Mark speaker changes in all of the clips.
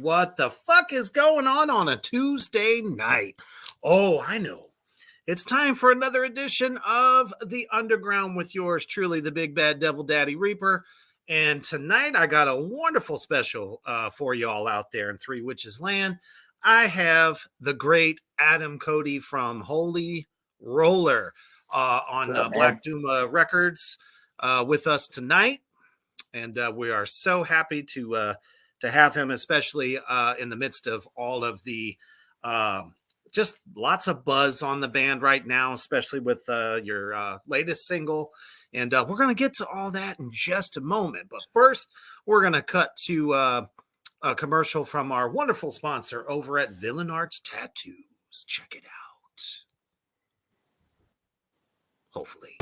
Speaker 1: What the fuck is going on a Tuesday night? Oh, I know. It's time for another edition of The Underground with yours truly, the Big Bad Devil Daddy Reaper. And tonight I got a wonderful special for y'all out there in Three Witches Land. I have the great Adam Cody from Holy Roller on Black Doom Records with us tonight. And we are so happy to have him, especially in the midst of all of the just lots of buzz on the band right now, especially with your latest single. And we're going to get to all that in just a moment. But first, we're going to cut to a commercial from our wonderful sponsor over at Villain Arts Tattoos. Check it out. Hopefully.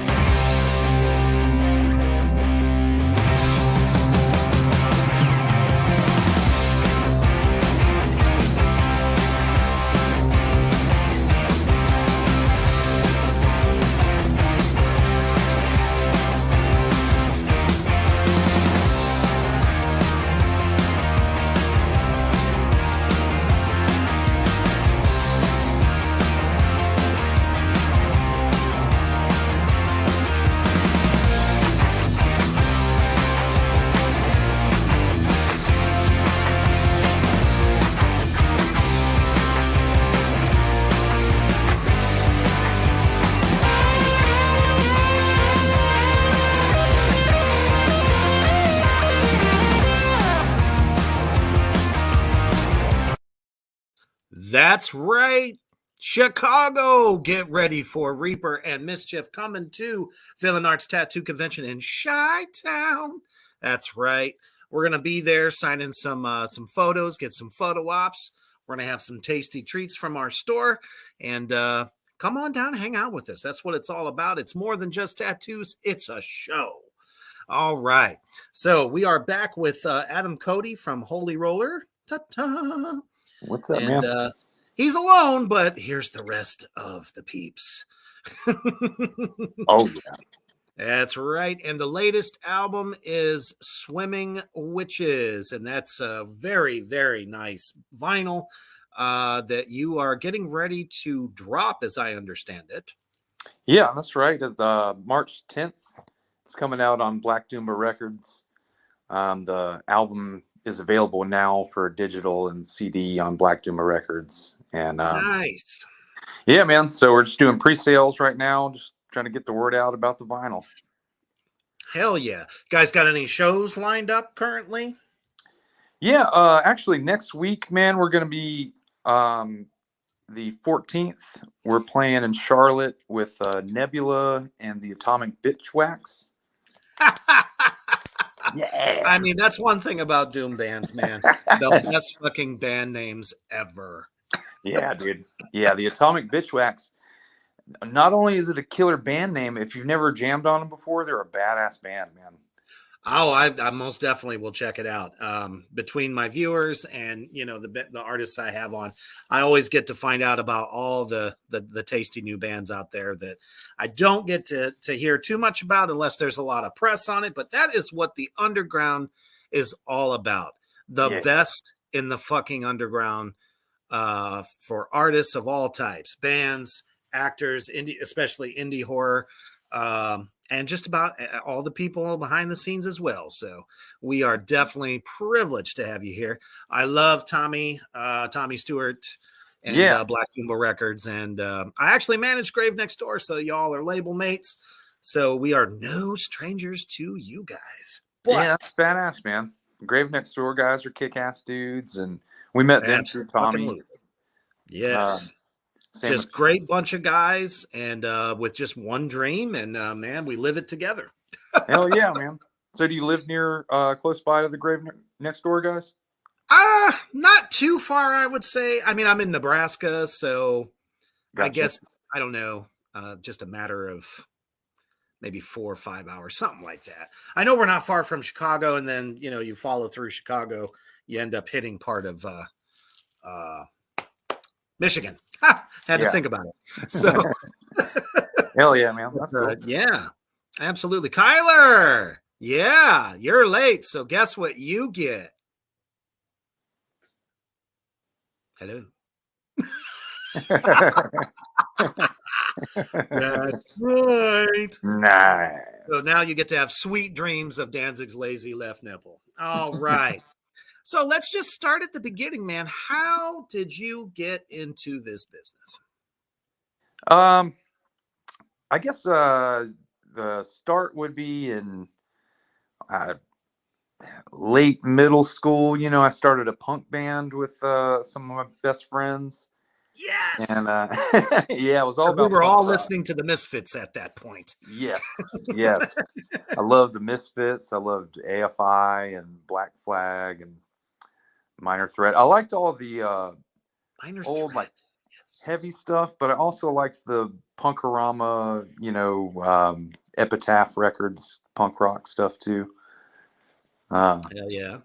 Speaker 1: That's right. Chicago, get ready for Reaper and Mischief coming to Villain Arts Tattoo Convention in Chi-Town. That's right. We're going to be there signing some photos, get some photo ops. We're going to have some tasty treats from our store. And come on down and hang out with us. That's what it's all about. It's more than just tattoos. It's a show. All right. So we are back with Adam Cody from Holy Roller. Ta-ta.
Speaker 2: What's up, man?
Speaker 1: He's alone, but here's the rest of the peeps.
Speaker 2: Oh, yeah.
Speaker 1: That's right. And the latest album is Swimming Witches. And that's a very, very nice vinyl that you are getting ready to drop, as I understand it.
Speaker 2: Yeah, that's right. March 10th, it's coming out on Black Doom Records. The album is available now for digital and CD on Black Doom Records. And
Speaker 1: nice.
Speaker 2: Yeah, man. So we're just doing pre-sales right now, just trying to get the word out about the vinyl.
Speaker 1: Hell yeah. Guys got any shows lined up currently?
Speaker 2: Yeah, actually next week, man, we're going to be the 14th. We're playing in Charlotte with Nebula and the Atomic Bitchwax.
Speaker 1: Yeah. I mean, that's one thing about Doom bands, man. The best fucking band names ever.
Speaker 2: Yeah, dude. Yeah, the Atomic Bitchwax. Not only is it a killer band name, if you've never jammed on them before, they're a badass band, man.
Speaker 1: Oh, I most definitely will check it out. Between my viewers and the artists I have on, I always get to find out about all the tasty new bands out there that I don't get to hear too much about unless there's a lot of press on it. But that is what the underground is all about. The best in the fucking underground for artists of all types, bands, actors, especially indie horror. And just about all the people behind the scenes as well. So we are definitely privileged to have you here. I love Tommy Stewart and Black Doom Records. And I actually manage Grave Next Door. So y'all are label mates. So we are no strangers to you guys. But
Speaker 2: yeah, that's badass, man. Grave Next Door guys are kick-ass dudes, and we met them through Tommy.
Speaker 1: Yes.
Speaker 2: Same
Speaker 1: Just
Speaker 2: with
Speaker 1: great bunch of guys, and with just one dream, and man, we live it together.
Speaker 2: hell yeah, man. So do you live near close by to the Grave Next Door guys?
Speaker 1: Not too far, I would say. I mean, I'm in Nebraska, so I
Speaker 2: Gotcha.
Speaker 1: guess I don't know, just a matter of maybe 4 or 5 hours, something like that. I know we're not far from Chicago, and then you follow through Chicago, you end up hitting part of Michigan. Had to think about it. So
Speaker 2: Hell yeah, man. That's cool.
Speaker 1: yeah, absolutely. Kyler, yeah, you're late. So guess what you get? Hello. That's right.
Speaker 2: Nice.
Speaker 1: So now you get to have sweet dreams of Danzig's lazy left nipple. All right. So let's just start at the beginning, man. How did you get into this business?
Speaker 2: I guess the start would be in late middle school. I started a punk band with some of my best friends.
Speaker 1: Yes.
Speaker 2: And yeah, it was all about.
Speaker 1: We were all listening to the Misfits at that point.
Speaker 2: Yes, yes. I loved the Misfits. I loved AFI and Black Flag and Minor Threat. I liked all the old like heavy stuff, but I also liked the Punkorama, Epitaph Records, punk rock stuff too.
Speaker 1: Hell yeah.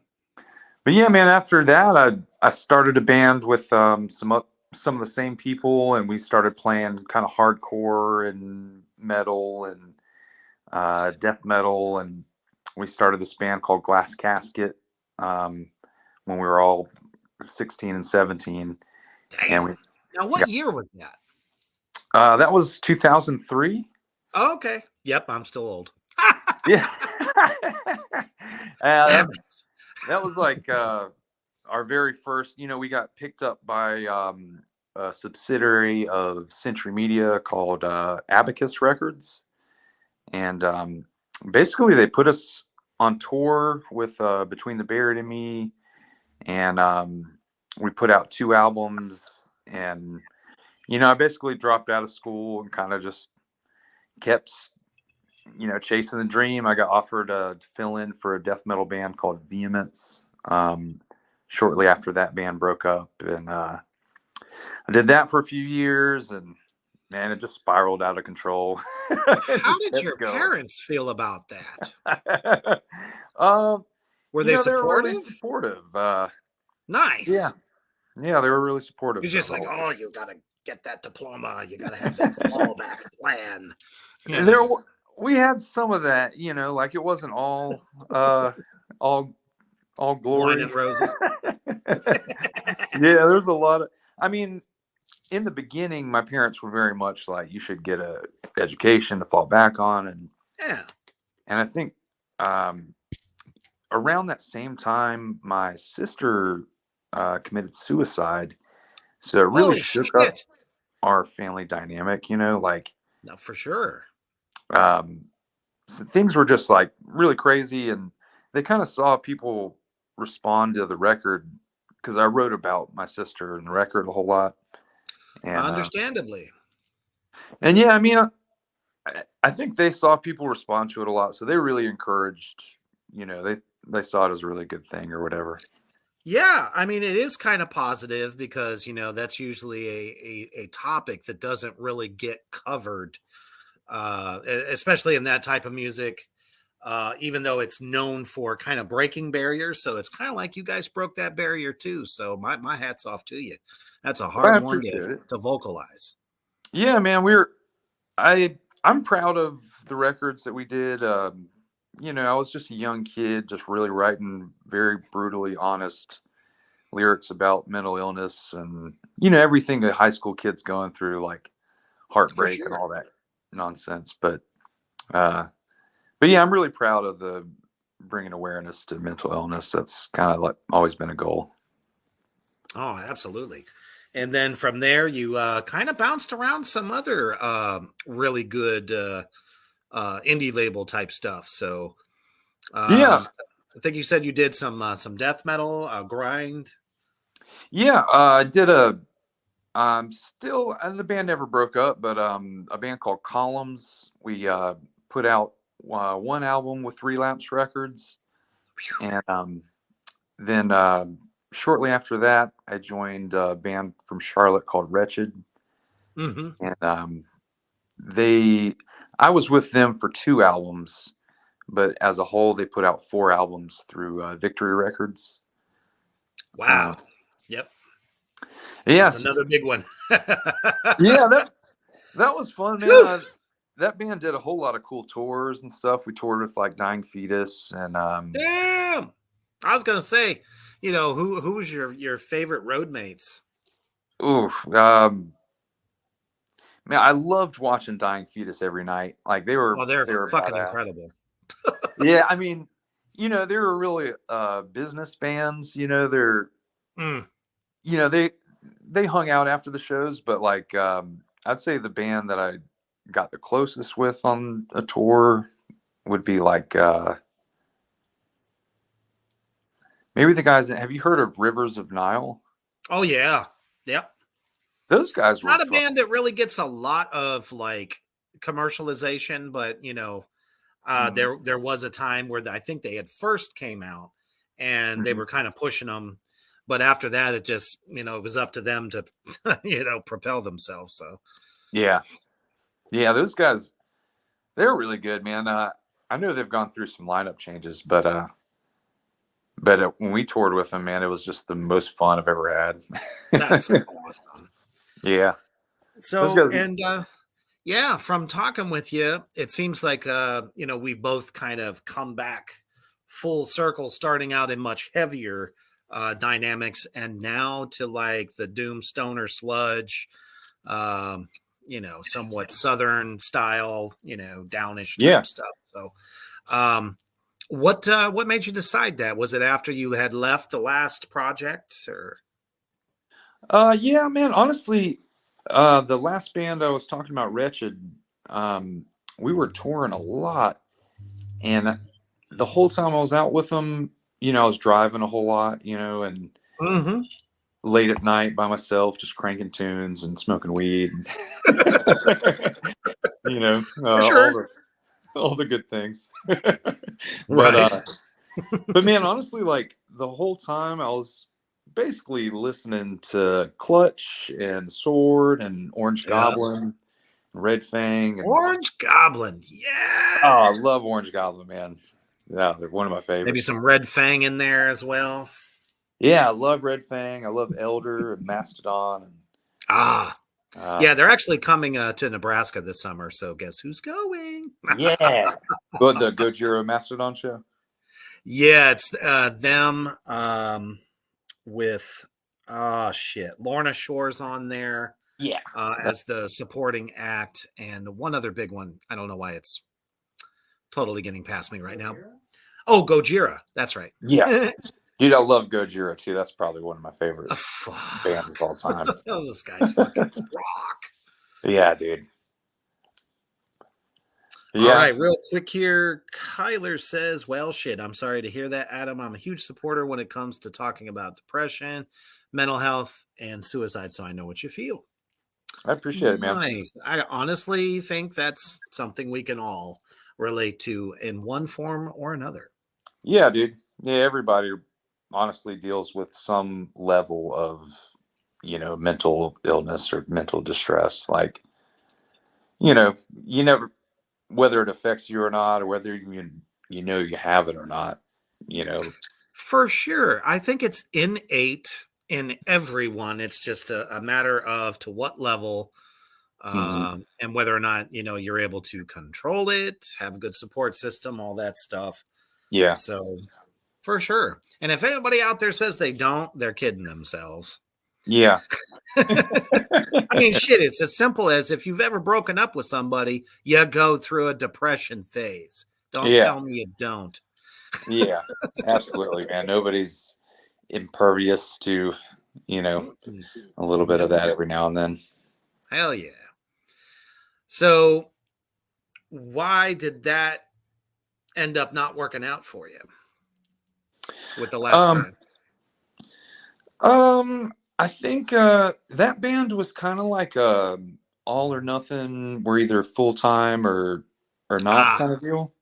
Speaker 2: But yeah, man, after that, I started a band with some of the same people, and we started playing kind of hardcore and metal and death metal, and we started this band called Glass Casket when we were all 16 and 17.
Speaker 1: Damn. And now, what year was that?
Speaker 2: That was 2003.
Speaker 1: Oh, okay. Yep, I'm still old.
Speaker 2: Yeah. That was like our very first, we got picked up by a subsidiary of Century Media called Abacus Records. And basically they put us on tour with Between the Buried and Me. And we put out 2 albums. And, I basically dropped out of school and kind of just kept chasing the dream. I got offered to fill in for a death metal band called Vehemence shortly after that band broke up, and I did that for a few years, and man, it just spiraled out of control.
Speaker 1: How did your parents feel about that? Were they supportive?
Speaker 2: They were really supportive.
Speaker 1: Nice.
Speaker 2: Yeah, they were really supportive.
Speaker 1: It's just like, oh, you gotta get that diploma. You gotta have that fallback plan.
Speaker 2: We had some of that, like it wasn't all glory.
Speaker 1: Wine and roses.
Speaker 2: Yeah, there's a lot of. I mean, in the beginning, my parents were very much like, you should get a education to fall back on, and I think around that same time, my sister committed suicide, so it really shook up our family dynamic. Like,
Speaker 1: no, for sure.
Speaker 2: So things were just like really crazy, and they kind of saw people respond to the record because I wrote about my sister in the record a whole lot. And,
Speaker 1: understandably.
Speaker 2: And yeah, I mean, I think they saw people respond to it a lot, so they really encouraged. They saw it as a really good thing or whatever.
Speaker 1: Yeah, I mean, it is kind of positive because that's usually a topic that doesn't really get covered. Especially in that type of music, even though it's known for kind of breaking barriers. So it's kind of like you guys broke that barrier too. So my hat's off to you. That's a hard one to vocalize.
Speaker 2: Yeah, man, I'm proud of the records that we did. I was just a young kid, just really writing very brutally honest lyrics about mental illness and, everything that high school kids going through, like heartbreak and all that nonsense. But yeah, I'm really proud of the bringing awareness to mental illness. That's kind of like always been a goal.
Speaker 1: Oh, absolutely. And then from there, you kind of bounced around some other really good indie label type stuff. So
Speaker 2: yeah,
Speaker 1: I think you said you did some death metal, grind.
Speaker 2: Yeah, I did a. Still, the band never broke up, but a band called Columns. We put out one album with Relapse Records, and then shortly after that, I joined a band from Charlotte called Wretched,
Speaker 1: Mm-hmm.
Speaker 2: and they. I was with them for 2 albums, but as a whole, they put out 4 albums through Victory Records. Uh,
Speaker 1: Wow. Yep. That's
Speaker 2: yes,
Speaker 1: another big one.
Speaker 2: yeah, that was fun, man.
Speaker 1: Whew.
Speaker 2: That band did a whole lot of cool tours and stuff. We toured with like Dying Fetus and
Speaker 1: Damn. I was gonna say, who was your favorite roadmates?
Speaker 2: ooh, man, I loved watching Dying Fetus every night. Like they were
Speaker 1: Oh, they're
Speaker 2: they were
Speaker 1: fucking
Speaker 2: badass.
Speaker 1: incredible.
Speaker 2: Yeah, I mean, they were really business bands.
Speaker 1: Mm.
Speaker 2: They hung out after the shows, but like I'd say the band that I got the closest with on a tour would be like maybe the guys. Have you heard of Rivers of Nile?
Speaker 1: Oh yeah. Yep.
Speaker 2: Those guys were
Speaker 1: Not a
Speaker 2: fun.
Speaker 1: band that really gets a lot of like commercialization, but
Speaker 2: Mhm.
Speaker 1: there was a time where I think they had first came out and they
Speaker 2: Mhm.
Speaker 1: were kind of pushing them, but after that, it just it was up to them to propel themselves. So
Speaker 2: Yeah, yeah, those guys, they're really good, man. I know they've gone through some lineup changes, but when we toured with them, man, it was just the most fun I've ever had.
Speaker 1: that's awesome.
Speaker 2: Yeah, those
Speaker 1: So
Speaker 2: guys.
Speaker 1: yeah, from talking with you, it seems like we both kind of come back full circle, starting out in much heavier dynamics, and now to like the doom stoner sludge, um, somewhat southern style, downish
Speaker 2: Yeah.
Speaker 1: type stuff. So, um, what made you decide that? Was it after you had left the last project, or?
Speaker 2: Yeah, man. Honestly, the last band I was talking about, Wretched, we were touring a lot, and the whole time I was out with them, I was driving a whole lot, and
Speaker 1: Mm-hmm.
Speaker 2: late at night by myself, just cranking tunes and smoking weed.
Speaker 1: For
Speaker 2: All
Speaker 1: sure.
Speaker 2: the good things. but
Speaker 1: Right.
Speaker 2: but man, honestly, like the whole time I was basically listening to Clutch and Sword and Orange
Speaker 1: Yeah.
Speaker 2: Goblin, Red Fang, and
Speaker 1: Orange Goblin.
Speaker 2: oh, I
Speaker 1: Yes.
Speaker 2: love Orange Goblin, man. Yeah, they're one of my
Speaker 1: Maybe
Speaker 2: favorites.
Speaker 1: some Red Fang in there as well.
Speaker 2: Yeah, I love Red Fang. I love Elder and Mastodon. And,
Speaker 1: Ah,
Speaker 2: uh,
Speaker 1: yeah, they're actually coming to Nebraska this summer. So guess who's going?
Speaker 2: yeah, but the Gojira Mastodon show.
Speaker 1: Yeah, it's them with shit. Lorna Shore's on there
Speaker 2: Yeah,
Speaker 1: as the supporting act, and one other big one. I don't know why it's totally getting past me right now. Oh, Gojira. That's right.
Speaker 2: yeah, dude, I love Gojira too. That's probably one of my favorite bands
Speaker 1: Fuck.
Speaker 2: of all time.
Speaker 1: Those guys fucking rock.
Speaker 2: Yeah, dude.
Speaker 1: All
Speaker 2: Yeah,
Speaker 1: right, real quick here. Kyler says, well, shit, I'm sorry to hear that, Adam. I'm a huge supporter when it comes to talking about depression, mental health, and suicide. So I know what you feel.
Speaker 2: I appreciate it, man.
Speaker 1: Nice. I honestly think that's something we can all relate to in one form or another.
Speaker 2: Yeah, dude. Yeah, everybody honestly deals with some level of, mental illness or mental distress. Like, you never, whether it affects you or not, or whether you have it or not, you know.
Speaker 1: For sure. I think it's innate in everyone. It's just a matter of to what level
Speaker 2: Mhm.
Speaker 1: and whether or not you're able to control it, have a good support system, all that stuff.
Speaker 2: Yeah.
Speaker 1: So for sure. And if anybody out there says they don't, they're kidding themselves.
Speaker 2: Yeah.
Speaker 1: I mean, shit, it's as simple as if you've ever broken up with somebody, you go through a depression phase. Don't
Speaker 2: Yeah.
Speaker 1: tell me you don't.
Speaker 2: Yeah. Absolutely, man. Nobody's impervious to, a little bit of
Speaker 1: Nope.
Speaker 2: that every now and then.
Speaker 1: Hell yeah. So why did that end up not working out for you? with the last
Speaker 2: Um,
Speaker 1: band?
Speaker 2: I think that band was kind of like a all or nothing. We're either full time or not
Speaker 1: Ah,
Speaker 2: kind of deal.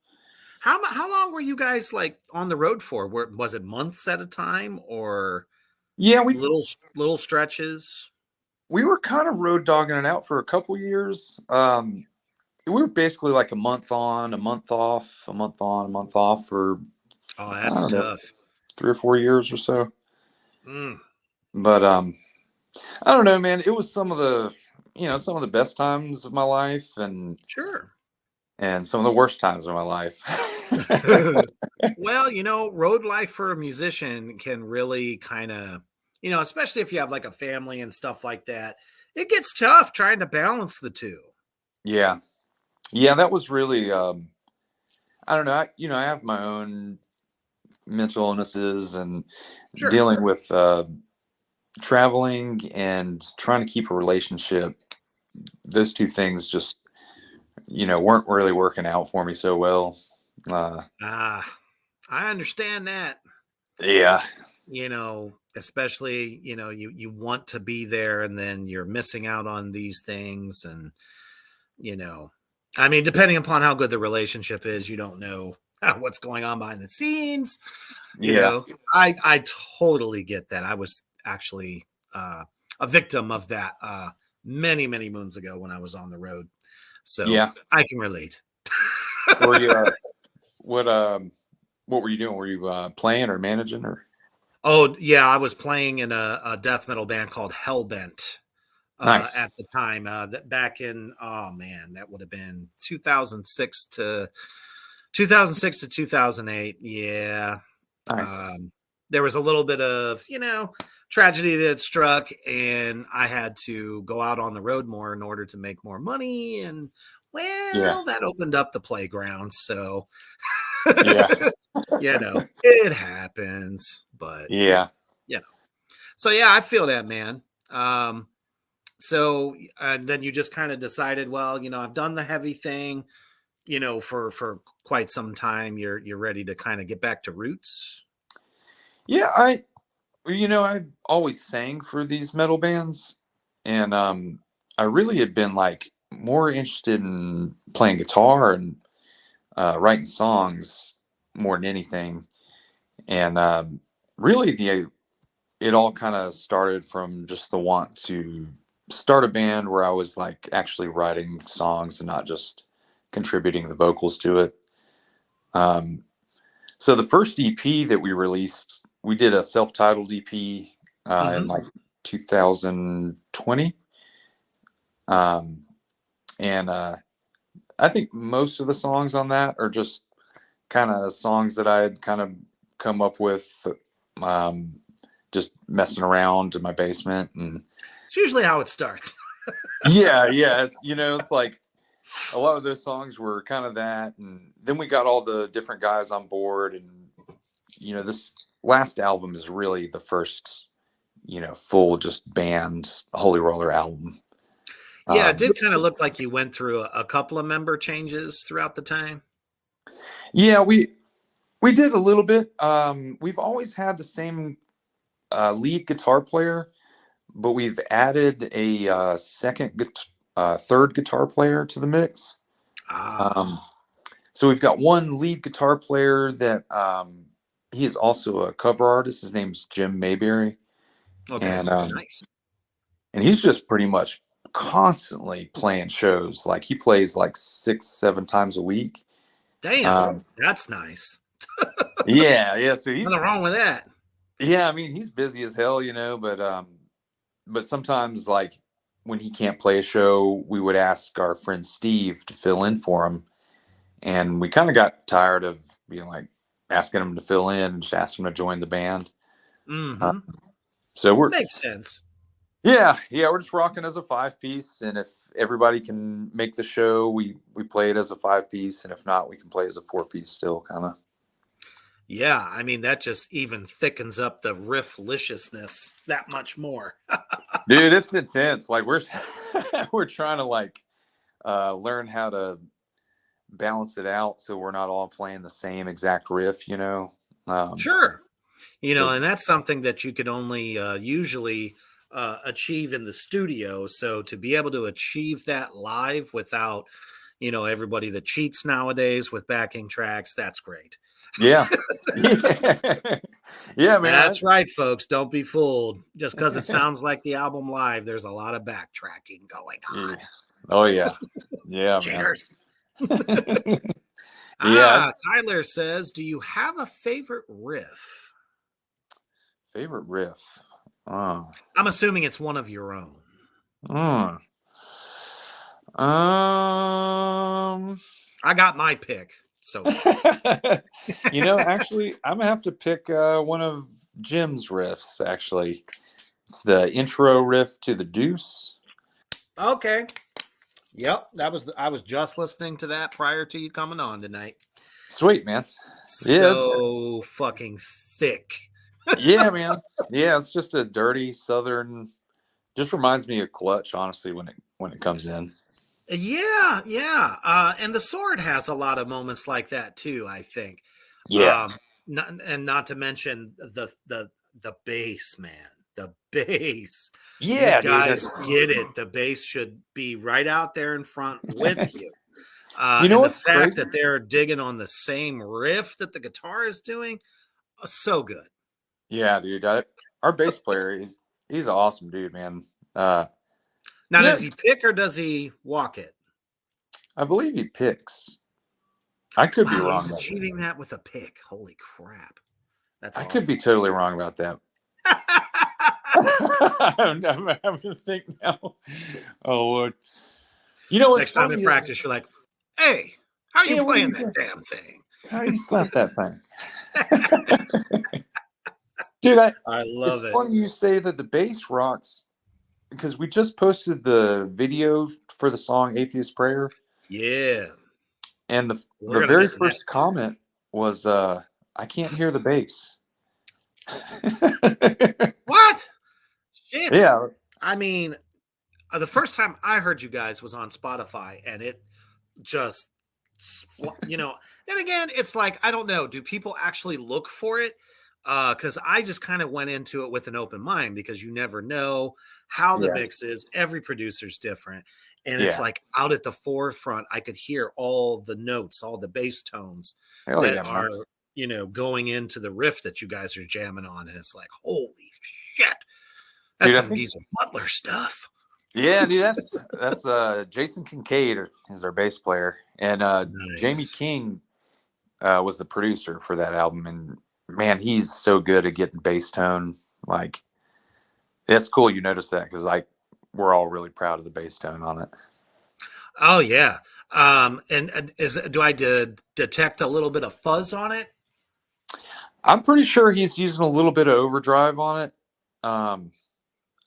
Speaker 1: how long were you guys like on the road for? Was it months at a time or
Speaker 2: Yeah,
Speaker 1: little stretches?
Speaker 2: we were kind of road dogging it out for a couple years. We were basically like a month on, a month off, a month on, a month off for
Speaker 1: Oh,
Speaker 2: I
Speaker 1: that's
Speaker 2: don't know,
Speaker 1: tough.
Speaker 2: 3 or 4 years or so.
Speaker 1: Mm,
Speaker 2: But I don't know, man. It was some of the best times of my life,
Speaker 1: sure.
Speaker 2: and some of the worst times of my life.
Speaker 1: Well, road life for a musician can really kind of, especially if you have like a family and stuff like that, it gets tough trying to balance the two.
Speaker 2: Yeah, yeah, that was really. I don't know. I have my own mental illnesses and
Speaker 1: Sure.
Speaker 2: dealing with traveling and trying to keep a relationship. Those two things just weren't really working out for me so well. Uh,
Speaker 1: Ah, I understand that.
Speaker 2: yeah,
Speaker 1: Especially, you want to be there and then you're missing out on these things and, you know, I mean, depending upon how good the relationship is, you don't know what's going on behind the scenes. You
Speaker 2: yeah,
Speaker 1: know, I totally get that. I was actually a victim of that many, many moons ago when I was on the road. So
Speaker 2: yeah.
Speaker 1: I can relate.
Speaker 2: Were you what what were you doing? Were you playing or managing or?
Speaker 1: Oh, yeah, I was playing in a death metal band called Hellbent
Speaker 2: Nice.
Speaker 1: at the time. That back in, oh man, that would have been 2006 to 2008. Yeah.
Speaker 2: Nice.
Speaker 1: Um, there was a little bit of, tragedy that struck, and I had to go out on the road more in order to make more money. And
Speaker 2: Yeah.
Speaker 1: well, that opened up the playground. So,
Speaker 2: Yeah.
Speaker 1: it happens, but
Speaker 2: Yeah.
Speaker 1: you know, so yeah, I feel that, man. Um, so then you just kind of decided, well, I've done the heavy thing, for quite some time. You're ready to kind of get back to roots.
Speaker 2: Yeah. I always sang for these metal bands, and I really had been like more interested in playing guitar and writing songs more than anything. And really, the it all kind of started from just the want to start a band where I was like actually writing songs and not just contributing the vocals to it. Um, so the first EP that we released, we did a self-titled EP in
Speaker 1: Hmm.
Speaker 2: like 2020, um, and I think most of the songs on that are just kind of songs that I had kind of come up with, um, just messing around in my basement. And
Speaker 1: It's usually how it starts.
Speaker 2: yeah, yeah, it's like a lot of those songs were kind of that, and then we got all the different guys on board, and this last album is really the first full just band Holy Roller album.
Speaker 1: Yeah, it
Speaker 2: um
Speaker 1: did kind of look like you went through a couple of member changes throughout the time.
Speaker 2: yeah, we did a little bit. We've always had the same lead guitar player, but we've added a third guitar player to the mix.
Speaker 1: Ah,
Speaker 2: um So we've got one lead guitar player that he is also a cover artist. His name's Jim Mayberry,
Speaker 1: okay,
Speaker 2: and
Speaker 1: nice.
Speaker 2: he's just pretty much constantly playing shows. Like he plays like 6, 7 times a week.
Speaker 1: Damn, that's nice.
Speaker 2: Yeah, yeah. So
Speaker 1: Nothing wrong with that.
Speaker 2: yeah. I mean, he's busy as hell, but sometimes like when he can't play a show, we would ask our friend Steve to fill in for him, and we kind of got tired of being like asking him to fill in and just ask him to join the band. Uh,
Speaker 1: Hmm.
Speaker 2: so
Speaker 1: Makes sense.
Speaker 2: we're just rocking as a 5 piece, and if everybody can make the show, we play it as a 5 piece, and if not, we can play as a 4 piece still, kind of.
Speaker 1: Yeah, I mean that just even thickens up the riffliciousness that much more.
Speaker 2: Dude, it's intense. Like we're we're trying to like learn how to balance it out so we're not all playing the same exact riff. Um,
Speaker 1: Sure. And that's something that you could only usually achieve in the studio. So to be able to achieve that live without, everybody that cheats nowadays with backing tracks, that's great.
Speaker 2: Yeah. Yeah, man.
Speaker 1: That's right, folks. Don't be fooled. Just because it sounds like the album live, there's a lot of backtracking going on.
Speaker 2: Oh, yeah. Yeah,
Speaker 1: Cheaters.
Speaker 2: Yeah.
Speaker 1: Tyler says, do you have a favorite riff?
Speaker 2: Favorite riff?
Speaker 1: I'm assuming it's one of your own. I got my pick. So,
Speaker 2: actually, I'm gonna have to pick one of Jim's riffs. Actually, it's the intro riff to the Deuce.
Speaker 1: Okay. Yep, I was just listening to that prior to you coming on tonight.
Speaker 2: Sweet, man.
Speaker 1: So fucking thick.
Speaker 2: Yeah, man. Yeah, it's just a dirty Southern. Just reminds me of Clutch, honestly, when it comes in.
Speaker 1: Yeah. And the Sword has a lot of moments like that too, I think.
Speaker 2: Yeah.
Speaker 1: Not to mention the bass, man. The bass.
Speaker 2: Yeah,
Speaker 1: you guys get it. The bass should be right out there in front with you. The fact that they're digging on the same riff that the guitar is doing, so good.
Speaker 2: Yeah, dude. Our bass player he's an awesome dude, man.
Speaker 1: Now, does he pick or does he walk it?
Speaker 2: I believe he picks. I could be wrong.
Speaker 1: He's achieving that with a pick. Holy crap! That's awesome.
Speaker 2: I could be totally wrong about that. I'm having to think now. Oh Lord!
Speaker 1: Next time in practice, you're like, "Hey, how are you playing that damn thing?
Speaker 2: How do you slap that thing?" Dude, I love it. It's funny you say that the bass rocks, because we just posted the video for the song "Atheist Prayer."
Speaker 1: Yeah.
Speaker 2: And the very first comment was, "I can't hear the bass."
Speaker 1: What? Shit.
Speaker 2: Yeah.
Speaker 1: I mean, the first time I heard you guys was on Spotify, and it just, then again, it's like, I don't know. Do people actually look for it? Because I just kind of went into it with an open mind, because you never know how the mix is. Every producer's different. And it's like out at the forefront, I could hear all the notes, all the bass tones that are, going into the riff that you guys are jamming on. And it's like, holy shit. That's some Geezer Butler stuff.
Speaker 2: Yeah, dude, that's Jason Kincaid is our bass player. And Jamie King was the producer for that album. And man, he's so good at getting bass tone. Like, that's cool you notice that, because we're all really proud of the bass tone on it.
Speaker 1: Oh yeah. And do I detect a little bit of fuzz on it?
Speaker 2: I'm pretty sure he's using a little bit of overdrive on it.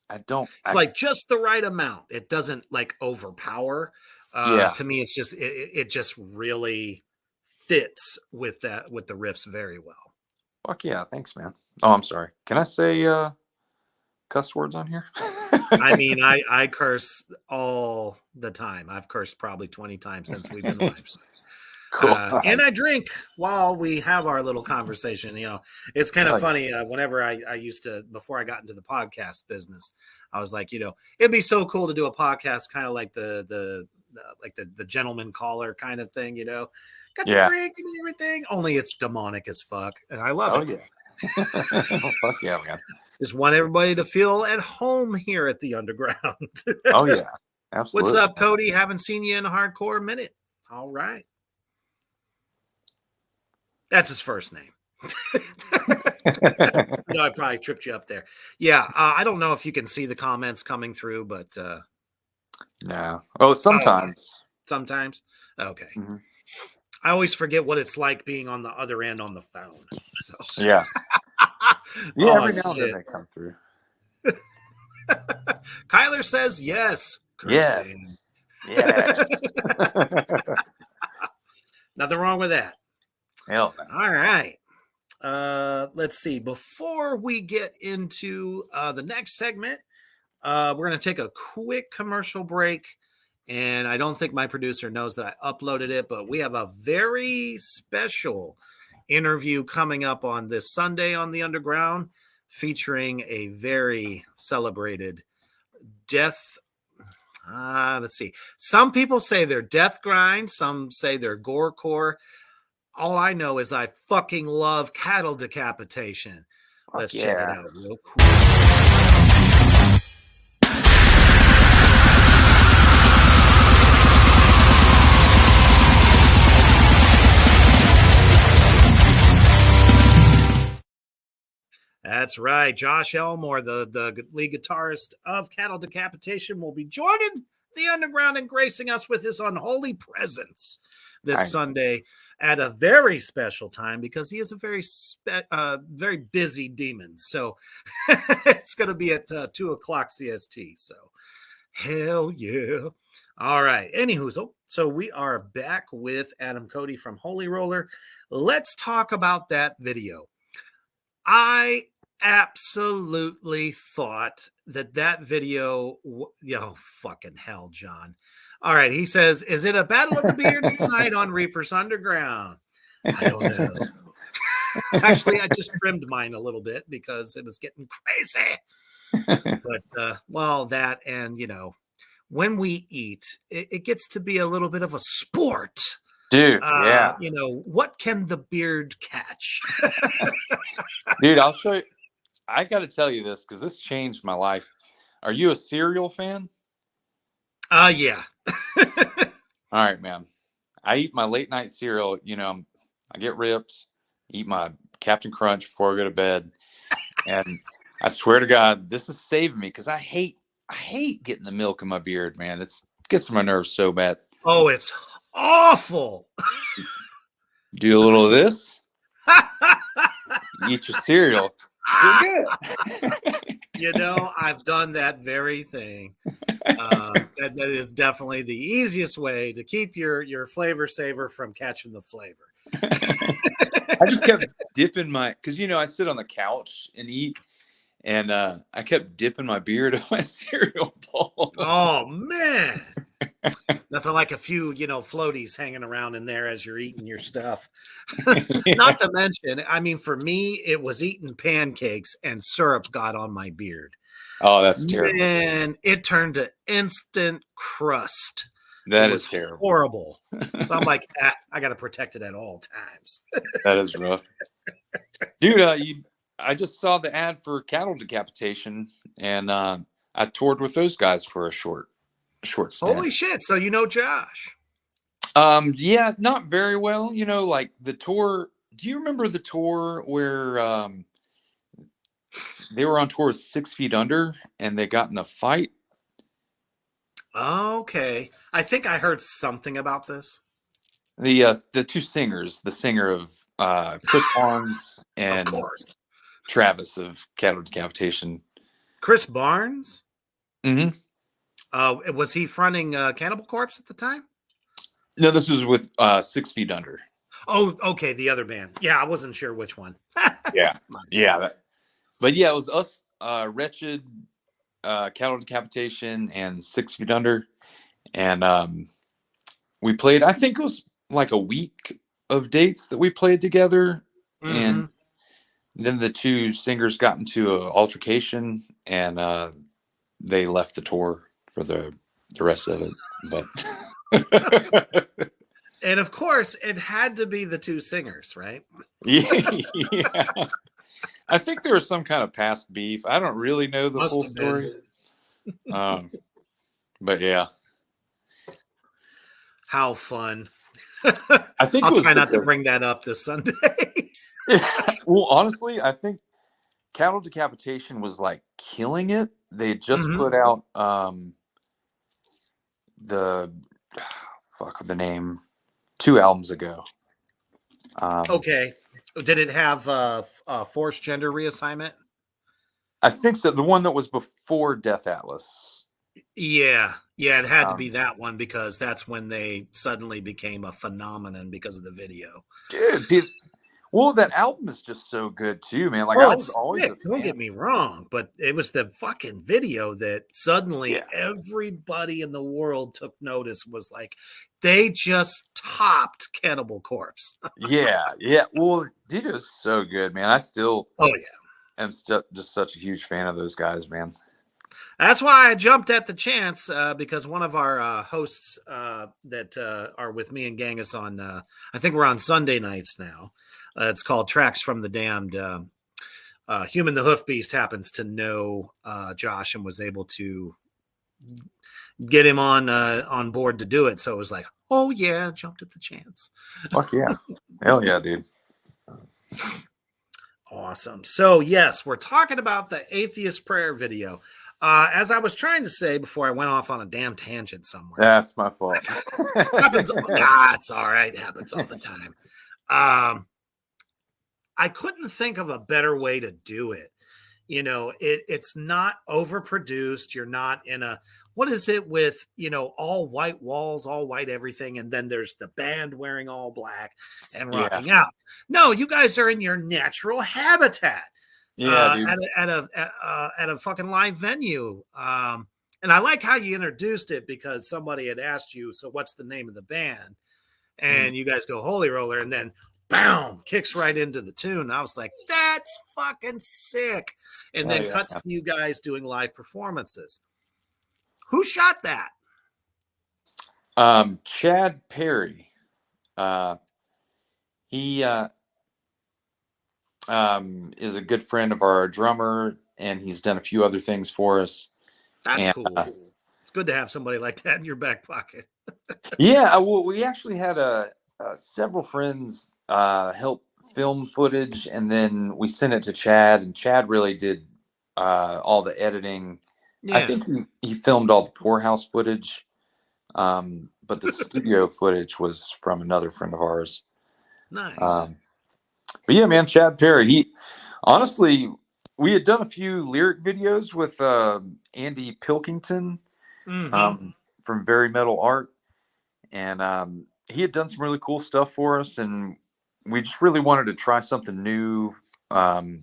Speaker 2: It's
Speaker 1: like just the right amount. It doesn't like overpower. To me, it's just it just really fits with the riffs very well.
Speaker 2: Fuck yeah, thanks, man. Oh, I'm sorry. Can I say cuss words on here?
Speaker 1: I mean, I curse all the time. I've cursed probably 20 times since we've been live. So. Cool. And I drink while we have our little conversation. It's kind of funny. Whenever I used to, before I got into the podcast business, I was like, it'd be so cool to do a podcast, kind of like the gentleman caller kind of thing. Got the drink and everything. Only it's demonic as fuck, and I love it.
Speaker 2: Yeah. Fuck yeah, man.
Speaker 1: Just want everybody to feel at home here at the Underground.
Speaker 2: Oh yeah, absolutely.
Speaker 1: What's up, Cody? Haven't seen you in a hardcore minute. All right. That's his first name. I probably tripped you up there. Yeah, I don't know if you can see the comments coming through, but
Speaker 2: no. Oh, sometimes.
Speaker 1: Sometimes? Okay.
Speaker 2: Mm-hmm.
Speaker 1: I always forget what it's like being on the other end on the phone. So.
Speaker 2: Yeah. Yeah, every now and then they come through.
Speaker 1: Kyler says yes.
Speaker 2: Cursing. Yes.
Speaker 1: Nothing wrong with that.
Speaker 2: Hell no.
Speaker 1: All right. Let's see. Before we get into the next segment, we're going to take a quick commercial break. And I don't think my producer knows that I uploaded it, but we have a very special interview coming up on this Sunday on the Underground, featuring a very celebrated death. Let's see. Some people say they're death grind. Some say they're gorecore. All I know is I fucking love cattle decapitation. Let's check it out real quick. That's right. Josh Elmore, the lead guitarist of Cattle Decapitation, will be joining the Underground and gracing us with his unholy presence this Sunday at a very special time, because he is a very busy demon. So it's going to be at 2 o'clock CST. So hell yeah. All right. Anywho, so we are back with Adam Cody from Holy Roller. Let's talk about that video. I absolutely thought that video, fucking hell, John. All right, he says, is it a battle of the beards tonight on Reaper's Underground? I don't know. Actually, I just trimmed mine a little bit because it was getting crazy. But, that and, when we eat, it gets to be a little bit of a sport.
Speaker 2: Dude, yeah.
Speaker 1: What can the beard catch?
Speaker 2: Dude, I'll show you. I got to tell you this because this changed my life. Are you a cereal fan?
Speaker 1: Yeah.
Speaker 2: All right, man. I eat my late night cereal. I get ripped, eat my Captain Crunch before I go to bed. And I swear to God, this is saving me because I hate getting the milk in my beard, man. It gets on my nerves so bad.
Speaker 1: Oh, it's awful.
Speaker 2: Do a little of this. Eat your cereal. You're good.
Speaker 1: I've done that very thing. That is definitely the easiest way to keep your flavor saver from catching the flavor.
Speaker 2: I just kept dipping because I sit on the couch and eat, and I kept dipping my beard in my cereal bowl.
Speaker 1: Oh man. Nothing like a few, floaties hanging around in there as you're eating your stuff. Not to mention, I mean, for me, it was eating pancakes and syrup got on my beard.
Speaker 2: Oh, that's terrible.
Speaker 1: And it turned to instant crust.
Speaker 2: That is terrible.
Speaker 1: Horrible. So I'm like, I got to protect it at all times.
Speaker 2: That is rough. Dude, I just saw the ad for Cattle Decapitation, and I toured with those guys for a short stint.
Speaker 1: Holy shit. So Josh?
Speaker 2: Yeah, not very well. Like the tour. Do you remember the tour where they were on tour with 6 Feet Under and they got in a fight?
Speaker 1: Okay. I think I heard something about this.
Speaker 2: The two singers, the singer of Chris Barnes and Travis of Cattle Decapitation.
Speaker 1: Chris Barnes?
Speaker 2: Mm-hmm.
Speaker 1: Was he fronting Cannibal Corpse at the time?
Speaker 2: No, this was with 6 Feet Under.
Speaker 1: Oh, okay, the other band. Yeah, I wasn't sure which one.
Speaker 2: Yeah. But yeah, it was us, Wretched, Cattle Decapitation, and 6 Feet Under. And we played, I think it was like a week of dates that we played together. Mm-hmm. And then the two singers got into an altercation, and they left the tour for the rest of it. But
Speaker 1: and of course it had to be the two singers, right?
Speaker 2: Yeah. I think there was some kind of past beef. I don't really know the full story. But yeah.
Speaker 1: How fun.
Speaker 2: I think
Speaker 1: I'll try not to bring that up this Sunday.
Speaker 2: Well, honestly, I think Cattle Decapitation was like killing it. They had just put out the name 2 albums ago.
Speaker 1: Okay. Did it have forced gender reassignment?
Speaker 2: I think so. The one that was before Death Atlas.
Speaker 1: Yeah, it had to be that one because that's when they suddenly became a phenomenon because of the video.
Speaker 2: Dude, well, that album is just so good too, man. Like, I was always a fan.
Speaker 1: Don't get me wrong, but it was the fucking video that suddenly everybody in the world took notice. Was like, they just topped Cannibal Corpse.
Speaker 2: Yeah. Well, dude, it was so good, man. I still
Speaker 1: Oh yeah.
Speaker 2: am just such a huge fan of those guys, man.
Speaker 1: That's why I jumped at the chance because one of our hosts that are with me and Genghis on, I think we're on Sunday nights now. It's called Tracks from the Damned. Human the Hoof Beast happens to know Josh and was able to get him on board to do it. So it was like, oh yeah, jumped at the chance.
Speaker 2: Fuck yeah. Hell yeah, dude.
Speaker 1: Awesome. So yes, we're talking about the Atheist Prayer video. As I was trying to say before I went off on a damn tangent somewhere.
Speaker 2: That's my fault.
Speaker 1: Happens. It's all right. It happens all the time. I couldn't think of a better way to do it. You know, it's not overproduced. You're not in a, what is it with, you know, all white walls, all white everything. And then there's the band wearing all black and rocking out. No, you guys are in your natural habitat.
Speaker 2: Yeah, dude.
Speaker 1: At a fucking live venue. And I like how you introduced it because somebody had asked you, so what's the name of the band? And you guys go Holy Roller, and then bam, kicks right into the tune. I was like, that's fucking sick. And then cuts to you guys doing live performances. Who shot that?
Speaker 2: Chad Perry. He is a good friend of our drummer, and he's done a few other things for us.
Speaker 1: That's cool. It's good to have somebody like that in your back pocket.
Speaker 2: Yeah, well, we actually had several friends help film footage, and then we sent it to Chad, and Chad really did all the editing. Yeah. I think he filmed all the poorhouse footage, but the studio footage was from another friend of ours.
Speaker 1: Nice.
Speaker 2: But yeah, man, Chad Perry, he honestly, we had done a few lyric videos with Andy Pilkington from Very Metal Art. And he had done some really cool stuff for us. And we just really wanted to try something new that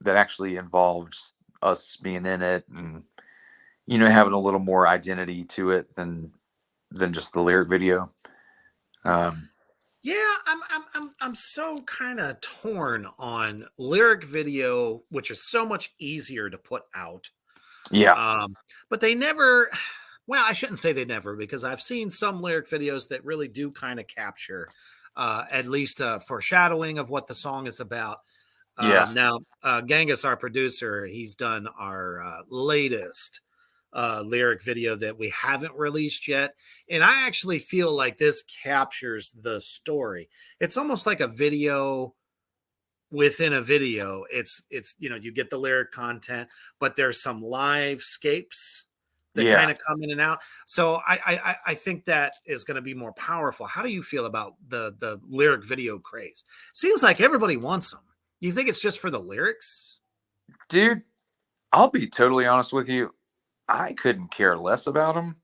Speaker 2: actually involved us being in it and, you know, having a little more identity to it than just the lyric video.
Speaker 1: Yeah, I'm so kind of torn on lyric video, which is so much easier to put out.
Speaker 2: Yeah.
Speaker 1: But they never, well, I shouldn't say they never, because I've seen some lyric videos that really do kind of capture at least a foreshadowing of what the song is about. Now, Genghis, our producer, he's done our latest lyric video that we haven't released yet, and I actually feel like this captures the story. It's almost like a video within a video. It's you know, you get the lyric content, but there's some live scapes that kind of come in and out. So I think that is going to be more powerful. How do you feel about the lyric video craze? Seems like everybody wants them. You think it's just for the lyrics?
Speaker 2: Dude, I'll be totally honest with you. I couldn't care less about them.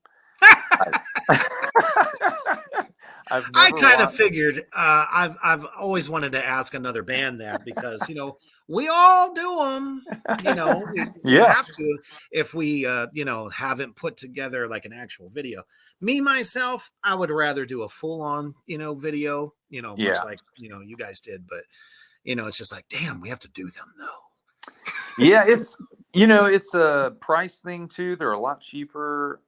Speaker 1: I kind of figured. I've always wanted to ask another band that, because you know, we all do them. You know, we have to if we you know, haven't put together like an actual video. Me myself, I would rather do a full on, you know, video. You know, much like, you know, you guys did, but you know, it's just like, damn, we have to do them though.
Speaker 2: Yeah, it's, you know, it's a price thing too. They're a lot cheaper.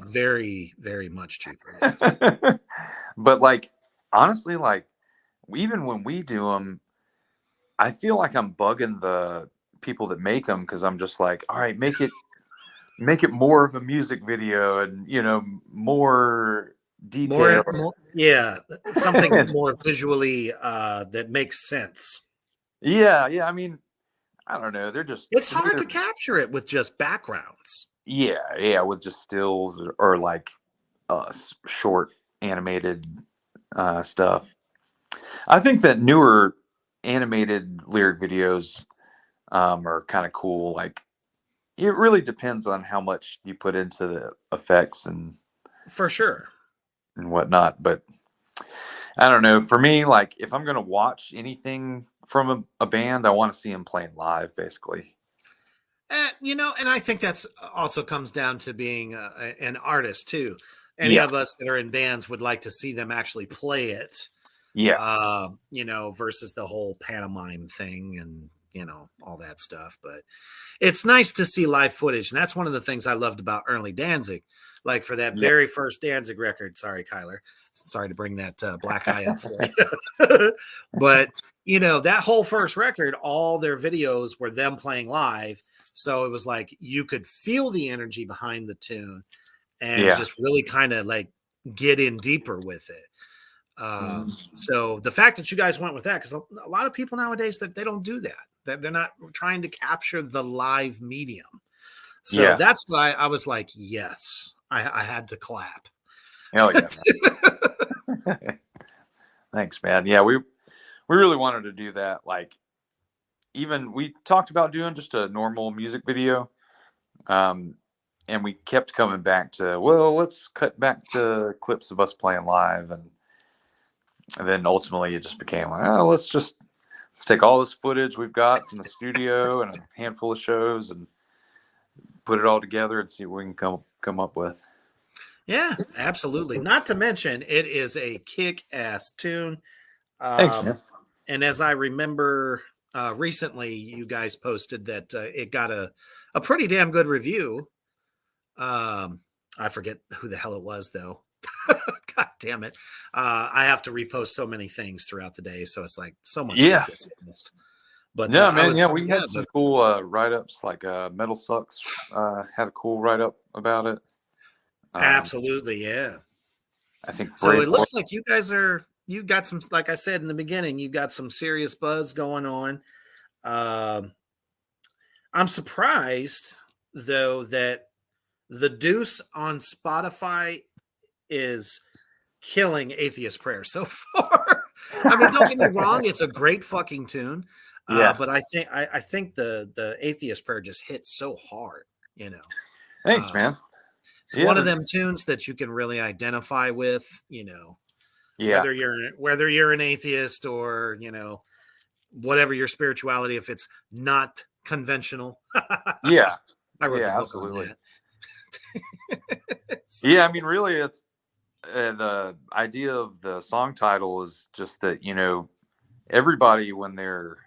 Speaker 1: Very, very much cheaper. Yes.
Speaker 2: But like, honestly, like even when we do them, I feel like I'm bugging the people that make them, because I'm just like, all right, make it more of a music video, and you know, more detail.
Speaker 1: Something more visually that makes sense.
Speaker 2: Yeah. I mean, I don't know.
Speaker 1: It's hard to capture it with just backgrounds.
Speaker 2: Yeah, with just stills or like short animated stuff. I think that newer animated lyric videos are kind of cool. Like, it really depends on how much you put into the effects and
Speaker 1: for sure
Speaker 2: and whatnot. But I don't know. For me, like, if I'm gonna watch anything from a band, I want to see them playing live, basically.
Speaker 1: You know, and I think that's also comes down to being an artist too. any of us that are in bands would like to see them actually play it.
Speaker 2: Yeah.
Speaker 1: Versus the whole pantomime thing and, all that stuff. But it's nice to see live footage. And that's one of the things I loved about Early Danzig. Like for that very first Danzig record. Sorry, Kyler. Sorry to bring that black eye up for you. But, that whole first record, all their videos were them playing live. So it was like you could feel the energy behind the tune and just really kind of like get in deeper with it. So the fact that you guys went with that, because a lot of people nowadays that they don't do that, they're not trying to capture the live medium. So that's why I was like, yes, I had to clap.
Speaker 2: Hell yeah. Thanks, man. Yeah, we really wanted to do that. Like, even we talked about doing just a normal music video. And we kept coming back to, well, let's cut back to clips of us playing live. And then ultimately it just became like, oh, let's take all this footage we've got from the studio and a handful of shows and put it all together and see what we can come up with.
Speaker 1: Yeah, absolutely. Not to mention, it is a kick-ass tune.
Speaker 2: Thanks, man.
Speaker 1: And as I remember recently, you guys posted that it got a pretty damn good review. I forget who the hell it was, though. God damn it. I have to repost so many things throughout the day, so it's like so much shit gets missed. But
Speaker 2: no, man, we had some cool write-ups, like Metal Sucks had a cool write-up about it.
Speaker 1: Absolutely, yeah.
Speaker 2: I think
Speaker 1: so. It looks like you guys you got some, like I said in the beginning, you got some serious buzz going on. I'm surprised though that The Deuce on Spotify is killing Atheist Prayer so far. I mean, don't get me wrong, it's a great fucking tune. But I think the Atheist Prayer just hits so hard,
Speaker 2: Thanks, man.
Speaker 1: It's one of them tunes that you can really identify with, whether you're an atheist or, whatever your spirituality, if it's not conventional.
Speaker 2: Yeah.
Speaker 1: I wrote the book on that.
Speaker 2: Yeah, I mean, really, it's the idea of the song title is just that, everybody, when they're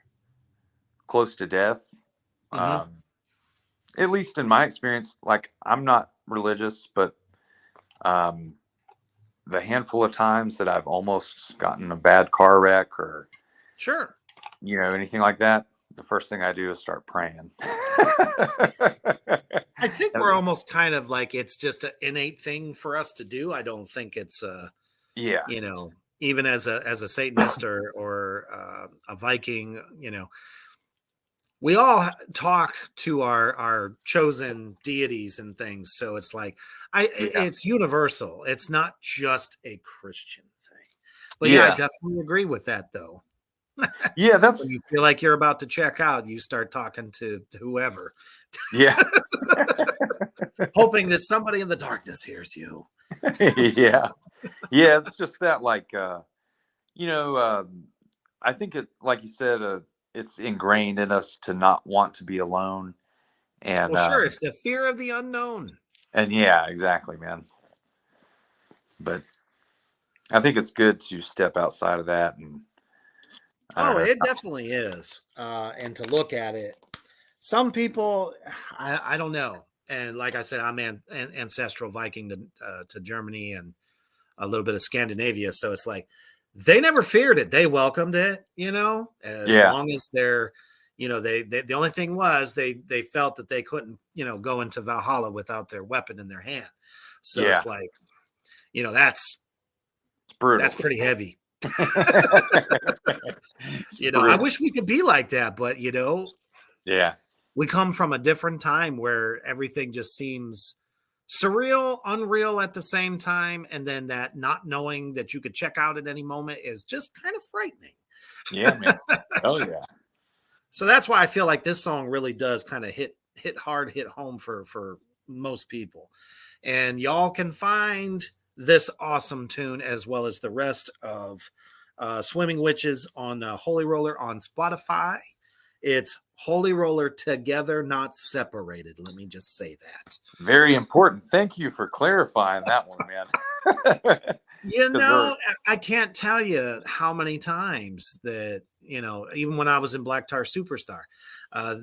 Speaker 2: close to death, at least in my experience, like, I'm not religious, but the handful of times that I've almost gotten a bad car wreck or anything like that, the first thing I do is start praying.
Speaker 1: I think we're almost kind of like, it's just an innate thing for us to do. I don't think it's even as a Satanist or a Viking, we all talk to our chosen deities and things. So it's like, it's universal. It's not just a Christian thing. But I definitely agree with that, though.
Speaker 2: Yeah, that's
Speaker 1: when you feel like you're about to check out, you start talking to whoever.
Speaker 2: Yeah.
Speaker 1: Hoping that somebody in the darkness hears you.
Speaker 2: Yeah. It's just that, like, I think it, like you said, it's ingrained in us to not want to be alone. And
Speaker 1: it's the fear of the unknown.
Speaker 2: And yeah, exactly, man. But I think it's good to step outside of that. And
Speaker 1: it definitely is. And to look at it, some people, I don't know. And like I said, I'm ancestral Viking to Germany and a little bit of Scandinavia. So it's like, they never feared it. They welcomed it, as long as they're, they the only thing was they felt that they couldn't, go into Valhalla without their weapon in their hand. So it's like, that's brutal. That's pretty heavy. I wish we could be like that, but we come from a different time where everything just seems surreal, unreal at the same time. And then that not knowing that you could check out at any moment is just kind of frightening.
Speaker 2: Yeah, man. Oh yeah.
Speaker 1: So that's why I feel like this song really does kind of hit hard, hit home for most people. And y'all can find this awesome tune as well as the rest of Swimming Witches on Holy Roller on Spotify. It's Holy Roller together, not separated. Let me just say that.
Speaker 2: Very important. Thank you for clarifying that one, man.
Speaker 1: You
Speaker 2: 'Cause we're
Speaker 1: know, I can't tell you how many times that, even when I was in Black Tar Superstar,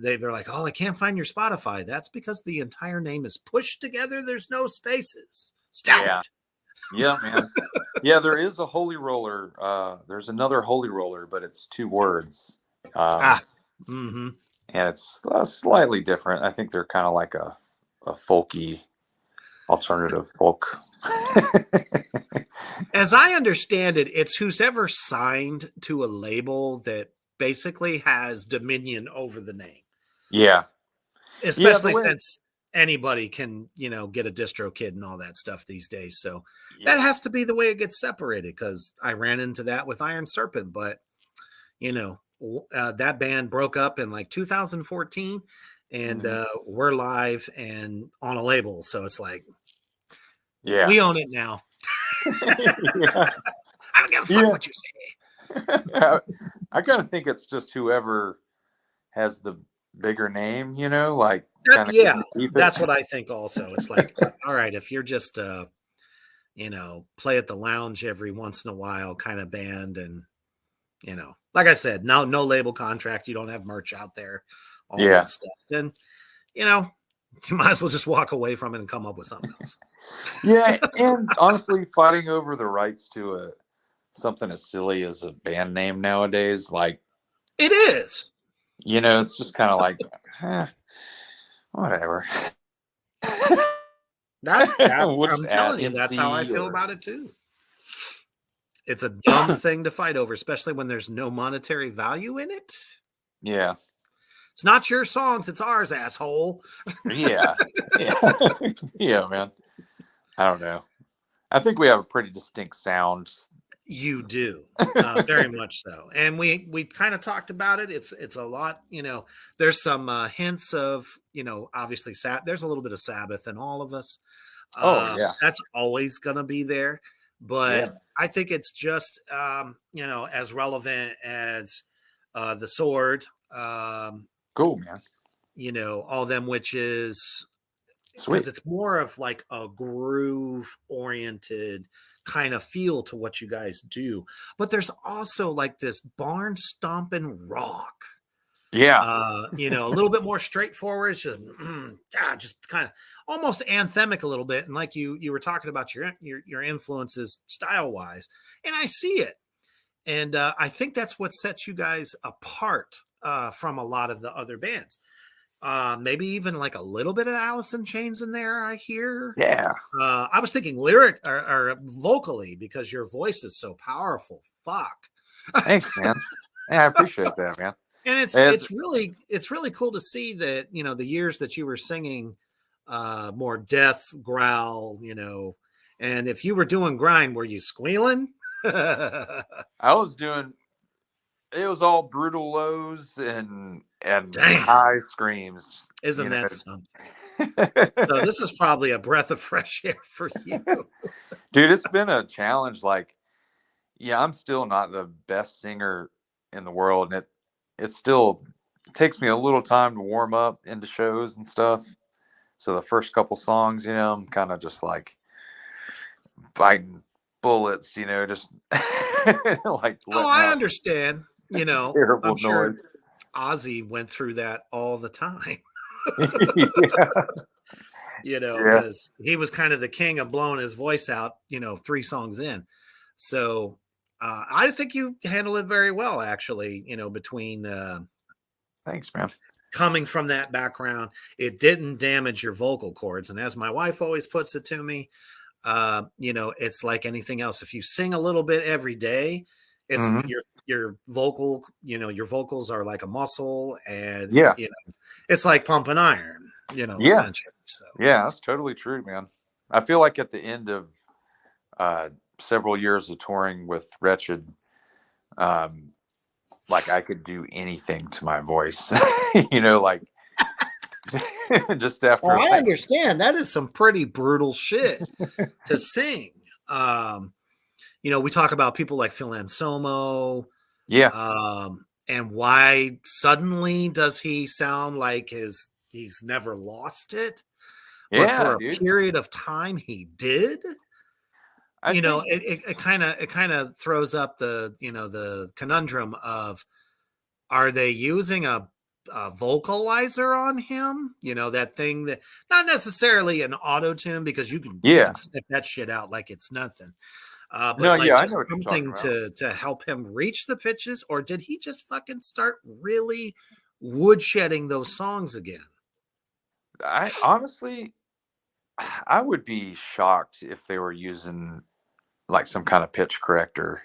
Speaker 1: they're like, "Oh, I can't find your Spotify." That's because the entire name is pushed together. There's no spaces. Stop
Speaker 2: yeah,
Speaker 1: it.
Speaker 2: yeah, man. Yeah, there is a Holy Roller. There's another Holy Roller, but it's 2 words.
Speaker 1: Ah. Mm-hmm.
Speaker 2: And it's slightly different. I think they're kind of like a folky alternative folk.
Speaker 1: As I understand it, it's who's ever signed to a label that basically has dominion over the name,
Speaker 2: Yeah, yeah. The
Speaker 1: especially
Speaker 2: way,
Speaker 1: since anybody can, get a distro kid and all that stuff these days. So that
Speaker 2: yeah.
Speaker 1: has to be the way it gets separated, because I ran into that with Iron Serpent. But, that band broke up in like 2014, and
Speaker 2: Mhm.
Speaker 1: we're live and on a label. So it's like,
Speaker 2: Yeah,
Speaker 1: we own it now.
Speaker 2: yeah,
Speaker 1: I don't give a fuck
Speaker 2: yeah.
Speaker 1: what you say.
Speaker 2: I kind of think it's just whoever has the bigger name, like kind of
Speaker 1: Yeah,
Speaker 2: keep it.
Speaker 1: that's what I think also. It's like, all right, if you're just play at the lounge every once in a while kind of band, and like I said, no label contract, you don't have merch out there, all
Speaker 2: Yeah,
Speaker 1: that stuff, then you might as well just walk away from it and come up with something else.
Speaker 2: yeah. And honestly, fighting over the rights to something as silly as a band name nowadays, like,
Speaker 1: It is.
Speaker 2: it's just kind of like, whatever.
Speaker 1: That's that.
Speaker 2: We'll just
Speaker 1: I'm
Speaker 2: add
Speaker 1: telling you, that's how I
Speaker 2: NC
Speaker 1: feel
Speaker 2: or
Speaker 1: about it too. It's a dumb thing to fight over, especially when there's no monetary value in it.
Speaker 2: yeah,
Speaker 1: It's not your songs, it's ours, asshole.
Speaker 2: yeah, yeah, yeah, man. I don't know. I think we have a pretty distinct sound.
Speaker 1: You do, very much so, and we kind of talked about it. It's a lot, There's some hints of, obviously, there's a little bit of Sabbath in all of us.
Speaker 2: Oh yeah,
Speaker 1: That's always gonna be there,
Speaker 2: yeah.
Speaker 1: but I think it's just, as relevant as the Sword,
Speaker 2: Cool, man.
Speaker 1: all them witches, because
Speaker 2: Sweet.
Speaker 1: it's more of like a groove oriented kind of feel to what you guys do. But there's also like this barn stomping rock,
Speaker 2: Yeah,
Speaker 1: a little bit more straightforward. It's just kind of almost anthemic a little bit. And like you were talking about your influences style wise, and I see it. And I think that's what sets you guys apart from a lot of the other bands. Maybe even like a little bit of Alice in Chains in there, I hear.
Speaker 2: yeah.
Speaker 1: I was thinking lyric or vocally, because your voice is so powerful. Fuck.
Speaker 2: Thanks, man. Yeah, I appreciate that, man.
Speaker 1: And
Speaker 2: It's
Speaker 1: it's really cool to see that, the years that you were singing more death growl, and if you were doing grind, were you squealing?
Speaker 2: I was doing. It was all brutal lows and
Speaker 1: Damn.
Speaker 2: high screams.
Speaker 1: Isn't that something? So this is probably a breath of fresh air for you.
Speaker 2: Dude, it's been a challenge. Like, yeah, I'm still not the best singer in the world, and it still takes me a little time to warm up into shows and stuff. So the first couple songs, I'm kind of just like biting bullets, just like
Speaker 1: Oh,
Speaker 2: letting
Speaker 1: I
Speaker 2: out
Speaker 1: understand.
Speaker 2: terrible
Speaker 1: I'm sure
Speaker 2: noise.
Speaker 1: Ozzy went through that all the time,
Speaker 2: Yeah. Yeah.
Speaker 1: because he was kind of the king of blowing his voice out, 3 songs in. So I think you handle it very well, actually, between
Speaker 2: Thanks, man.
Speaker 1: coming from that background. It didn't damage your vocal cords. And as my wife always puts it to me, it's like anything else. If you sing a little bit every day, it's
Speaker 2: Mhm.
Speaker 1: your vocal, your vocals are like a muscle, and
Speaker 2: Yeah.
Speaker 1: it's like pumping iron,
Speaker 2: Yeah.
Speaker 1: essentially. So
Speaker 2: Yeah, that's totally true, man. I feel like at the end of several years of touring with Wretched, like I could do anything to my voice, like just after
Speaker 1: I
Speaker 2: like,
Speaker 1: understand that is some pretty brutal shit to sing. We talk about people like Phil Anselmo,
Speaker 2: yeah,
Speaker 1: and why suddenly does he sound like he's never lost it, but
Speaker 2: Yeah,
Speaker 1: for a
Speaker 2: dude.
Speaker 1: period of time he did.
Speaker 2: I think
Speaker 1: It kind of throws up the conundrum of, are they using a vocalizer on him? That thing that, not necessarily an auto tune, because you can
Speaker 2: yeah.
Speaker 1: sniff that shit out like it's nothing.
Speaker 2: No,
Speaker 1: But
Speaker 2: yeah,
Speaker 1: like
Speaker 2: I
Speaker 1: just
Speaker 2: know what you're talking
Speaker 1: something
Speaker 2: about.
Speaker 1: to help him reach the pitches, or did he just fucking start really woodshedding those songs again?
Speaker 2: I honestly, I would be shocked if they were using like some kind of pitch corrector.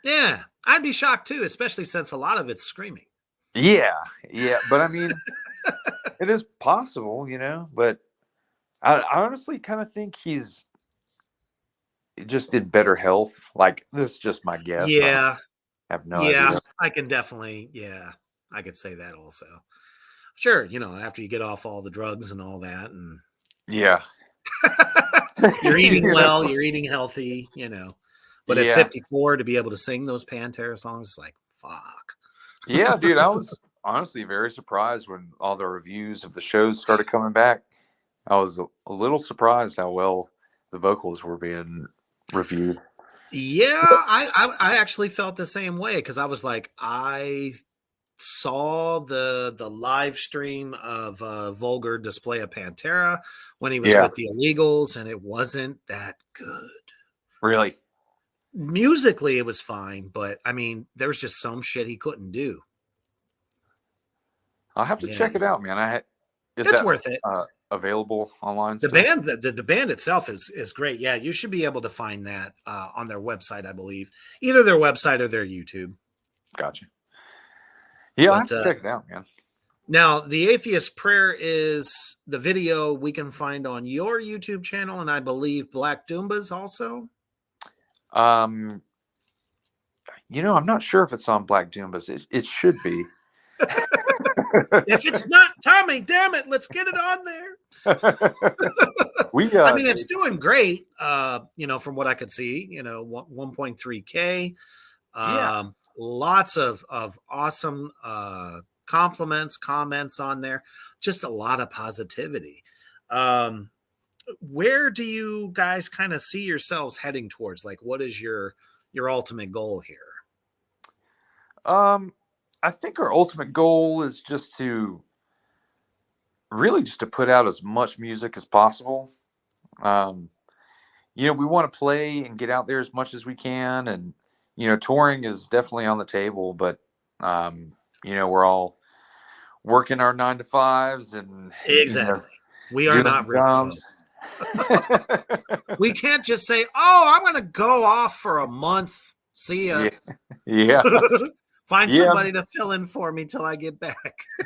Speaker 1: Yeah, I'd be shocked too, especially since a lot of it's screaming.
Speaker 2: Yeah, yeah, but I mean, it is possible, you know. But I honestly kind of think he's just in better health. Like this is just my guess. I
Speaker 1: Yeah,
Speaker 2: have no
Speaker 1: yeah,
Speaker 2: idea.
Speaker 1: I can definitely, yeah, I could say that also. Sure, after you get off all the drugs and all that, and
Speaker 2: Yeah,
Speaker 1: you're eating
Speaker 2: you
Speaker 1: well,
Speaker 2: know.
Speaker 1: you're eating healthy. But at
Speaker 2: Yeah,
Speaker 1: 54 to be able to sing those Pantera songs, it's like, fuck.
Speaker 2: yeah, dude. I was honestly very surprised when all the reviews of the shows started coming back. I was a little surprised how well the vocals were being reviewed.
Speaker 1: Yeah, I actually felt the same way, because I was like, I saw the live stream of Vulgar Display of Pantera when he was
Speaker 2: Yeah,
Speaker 1: with the Illegals, and it wasn't that good.
Speaker 2: really.
Speaker 1: Musically, it was fine, but I mean, there was just some shit he couldn't do.
Speaker 2: I'll have to
Speaker 1: Yeah,
Speaker 2: check it out, man. Is
Speaker 1: it's
Speaker 2: that
Speaker 1: worth it.
Speaker 2: available online
Speaker 1: The
Speaker 2: still?
Speaker 1: band, the band itself is great. Yeah, you should be able to find that on their website, I believe, either their website or their YouTube.
Speaker 2: Gotcha. Yeah, I'll have
Speaker 1: But
Speaker 2: to check it out, man.
Speaker 1: now, the Atheist Prayer is the video we can find on your YouTube channel, and I believe Black Doomba's also.
Speaker 2: Um, I'm not sure if it's on Black Doom, but it should be.
Speaker 1: If it's not, Tommy, damn it, let's get it on there.
Speaker 2: we
Speaker 1: I mean, it's doing great. From what I could see, 1.3K.
Speaker 2: yeah,
Speaker 1: Lots of awesome compliments, comments on there. Just a lot of positivity. Where do you guys kind of see yourselves heading towards? Like, what is your ultimate goal here?
Speaker 2: I think our ultimate goal is just to really just to put out as much music as possible. Um, we want to play and get out there as much as we can, and touring is definitely on the table, but we're all working our 9 to 5s and
Speaker 1: Exactly. We are
Speaker 2: doing
Speaker 1: not
Speaker 2: the
Speaker 1: rich,
Speaker 2: drums.
Speaker 1: we can't just say, "Oh, I'm going to go off for a month. See ya."
Speaker 2: Yeah, yeah,
Speaker 1: Find
Speaker 2: yeah.
Speaker 1: somebody to fill in for me till I get back.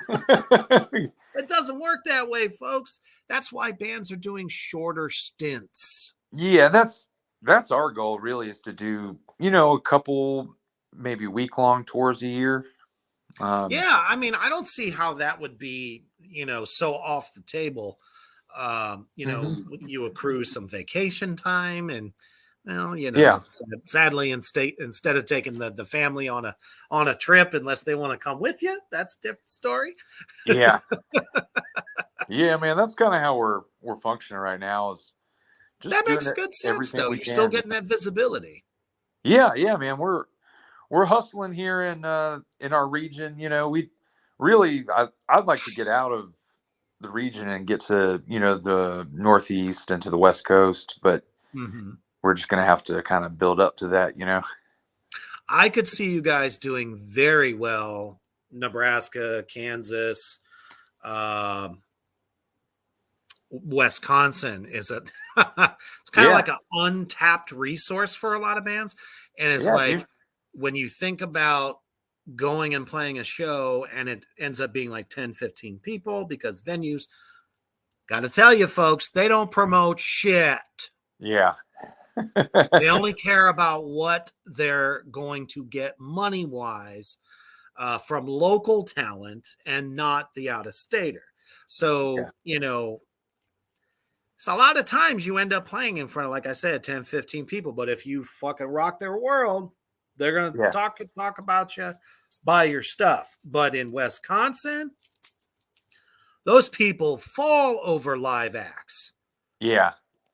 Speaker 1: It doesn't work that way, folks. That's why bands are doing shorter stints.
Speaker 2: Yeah, that's our goal really, is to do, a couple maybe week-long tours a year.
Speaker 1: Yeah, I mean, I don't see how that would be, so off the table.
Speaker 2: Mhm.
Speaker 1: You accrue some vacation time, and well,
Speaker 2: Yeah,
Speaker 1: sadly, instead of taking the family on a trip, unless they want to come with you, that's a different story.
Speaker 2: yeah, yeah, man. That's kind of how we're functioning right now, is
Speaker 1: That
Speaker 2: just doing
Speaker 1: makes good sense,
Speaker 2: everything
Speaker 1: though.
Speaker 2: we
Speaker 1: You're still
Speaker 2: can.
Speaker 1: getting that visibility.
Speaker 2: Yeah, yeah, man. We're hustling here in our region. We really, I'd like to get out of the region and get to the Northeast and to the West Coast, but
Speaker 1: Mhm.
Speaker 2: we're just gonna have to kind of build up to that.
Speaker 1: I could see you guys doing very well. Nebraska, Kansas, um, Wisconsin is a it's kind of
Speaker 2: Yeah,
Speaker 1: like an untapped resource for a lot of bands. And it's
Speaker 2: yeah, dude.
Speaker 1: like, when you think about going and playing a show and it ends up being like 10, 15 people, because venues, got to tell you folks, they don't promote shit.
Speaker 2: Yeah.
Speaker 1: They only care about what they're going to get money wise from local talent, and not the out of stater.
Speaker 2: Yeah.
Speaker 1: So, so a lot of times you end up playing in front of, like I said, 10, 15 people. But if you fucking rock their world, They're going to
Speaker 2: Yeah.
Speaker 1: talk about you, buy your stuff. But in Wisconsin, those people fall over live acts.
Speaker 2: Yeah.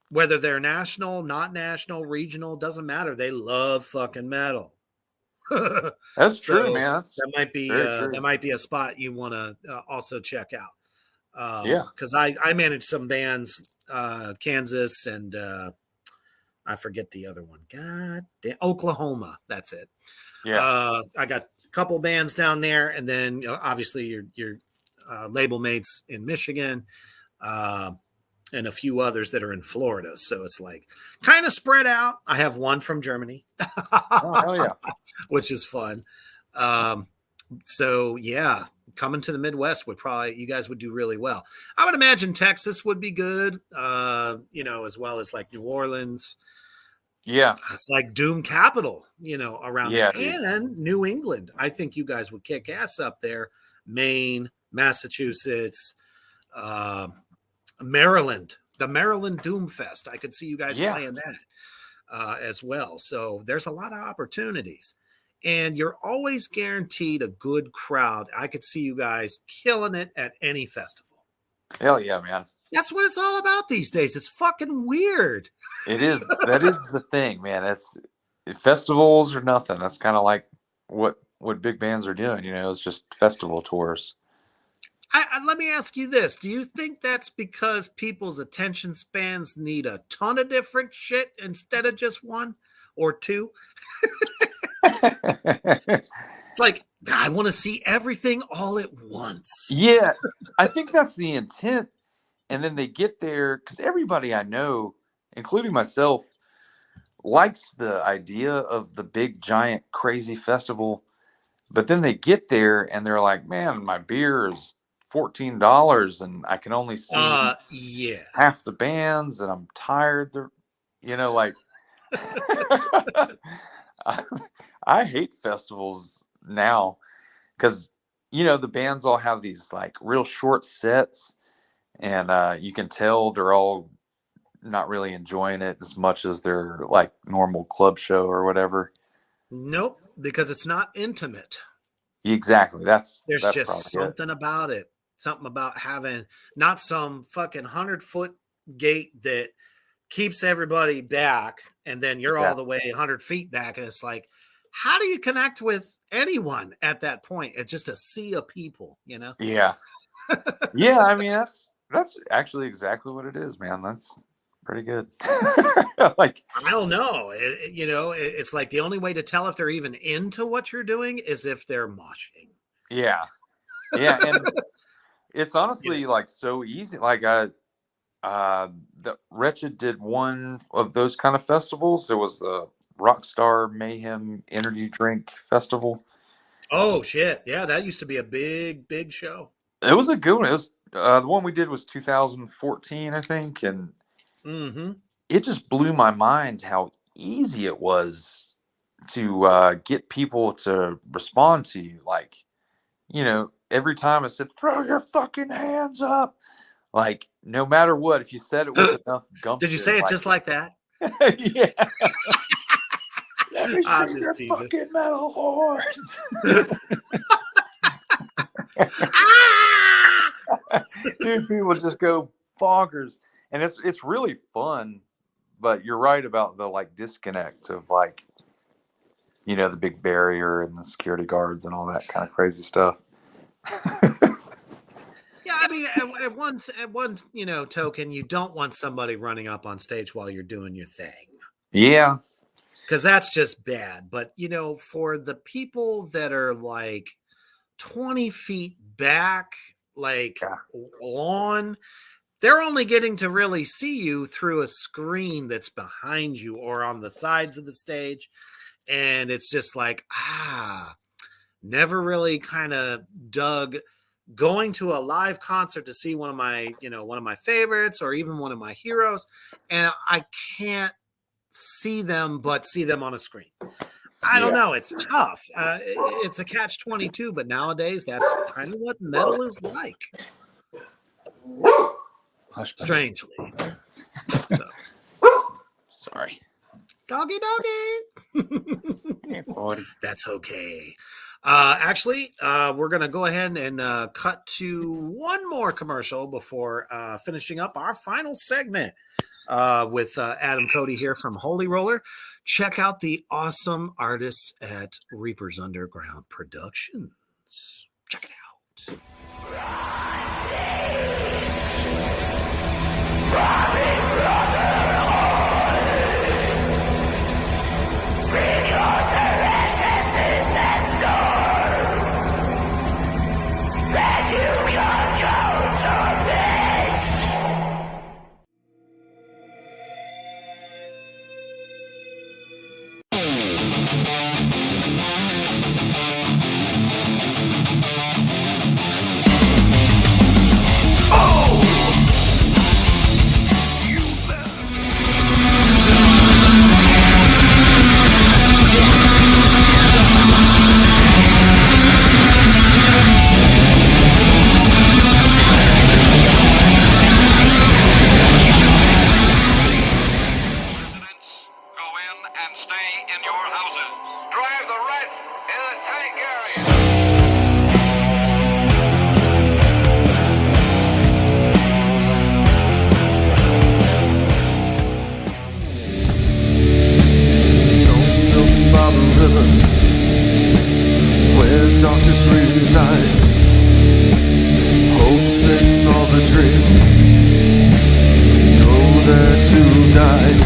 Speaker 1: Whether they're national, not national, regional, doesn't matter. They love fucking metal.
Speaker 2: That's
Speaker 1: So
Speaker 2: true, man. That's very true.
Speaker 1: that might be a spot you want to also check out.
Speaker 2: Yeah.
Speaker 1: Because I manage some bands, Kansas and I forget the other one. God damn, Oklahoma. That's it.
Speaker 2: Yeah.
Speaker 1: I got a couple bands down there, and then obviously your label mates in Michigan, and a few others that are in Florida. So it's like kind of spread out. I have one from Germany,
Speaker 2: Oh, hell yeah.
Speaker 1: which is fun. So yeah, coming to the Midwest you guys would do really well. I would imagine Texas would be good, as well as like New Orleans.
Speaker 2: Yeah.
Speaker 1: It's like Doom Capital, around
Speaker 2: Yeah,
Speaker 1: there.
Speaker 2: dude.
Speaker 1: And New England. I think you guys would kick ass up there. Maine, Massachusetts, Maryland, the Maryland Doom Fest. I could see you guys playing that as well. So there's a lot of opportunities. And you're always guaranteed a good crowd. I could see you guys killing it at any festival.
Speaker 2: Hell yeah, man.
Speaker 1: That's what it's all about these days. It's fucking weird.
Speaker 2: It is. That is the thing, man. It's festivals or nothing. That's kind of like what big bands are doing. It's just festival tours.
Speaker 1: Let me ask you this. Do you think that's because people's attention spans need a ton of different shit instead of just one or two? It's like, God, I want to see everything all at once.
Speaker 2: Yeah, I think that's the intent. And then they get there because everybody I know, including myself, likes the idea of the big, giant, crazy festival. But then they get there and they're like, man, my beer is $14 and I can only see half the bands and I'm tired. Like I hate festivals now because, the bands all have these like real short sets and you can tell they're all not really enjoying it as much as their like normal club show or whatever.
Speaker 1: Nope, because it's not intimate.
Speaker 2: Exactly. That's
Speaker 1: just something about it. Something about having not some fucking 100-foot gate that keeps everybody back, and then you're all the way 100 feet back, and it's like, how do you connect with anyone at that point? It's just a sea of people, Yeah.
Speaker 2: Yeah, I mean that's actually exactly what it is, man. That's pretty good. Like,
Speaker 1: I don't know. It's like the only way to tell if they're even into what you're doing is if they're moshing.
Speaker 2: Yeah. Yeah, and it's honestly like so easy. Like the Wretched did one of those kind of festivals. It was the Rockstar Mayhem Energy Drink Festival.
Speaker 1: Oh shit. Yeah, that used to be a big show.
Speaker 2: It was a good one. It was the one we did was 2014, I think, and it just blew my mind how easy it was to get people to respond to you. Like, every time I said, "Throw your fucking hands up," like no matter what, if you said it with enough gumption.
Speaker 1: Did you say it just like that?
Speaker 2: Yeah. Let me
Speaker 1: I'm
Speaker 2: see
Speaker 1: just
Speaker 2: your
Speaker 1: teasing.
Speaker 2: fucking metal horns. Dude, people just go bonkers, and it's really fun. But you're right about the like disconnect of like, the big barrier and the security guards and all that kind of crazy stuff.
Speaker 1: Yeah, I mean, at one token, you don't want somebody running up on stage while you're doing your thing.
Speaker 2: Yeah,
Speaker 1: because that's just bad. But for the people that are like 20 feet back, like lawn, they're only getting to really see you through a screen that's behind you or on the sides of the stage. And it's just like, never really kind of dug going to a live concert to see one of my favorites or even one of my heroes. And I can't see them, but see them on a screen. I don't know. It's tough. It's a catch-22, but nowadays that's kind of what metal is like. Strangely.
Speaker 2: Sorry.
Speaker 1: Doggy, doggy.
Speaker 2: Hey, 40.
Speaker 1: That's okay. Actually, we're going to go ahead and cut to one more commercial before finishing up our final segment with Adam Cody here from Holy Roller. Check out the awesome artists at Reapers Underground Productions. Check it out.
Speaker 3: Where darkness resides, hopes and all the dreams know there to die.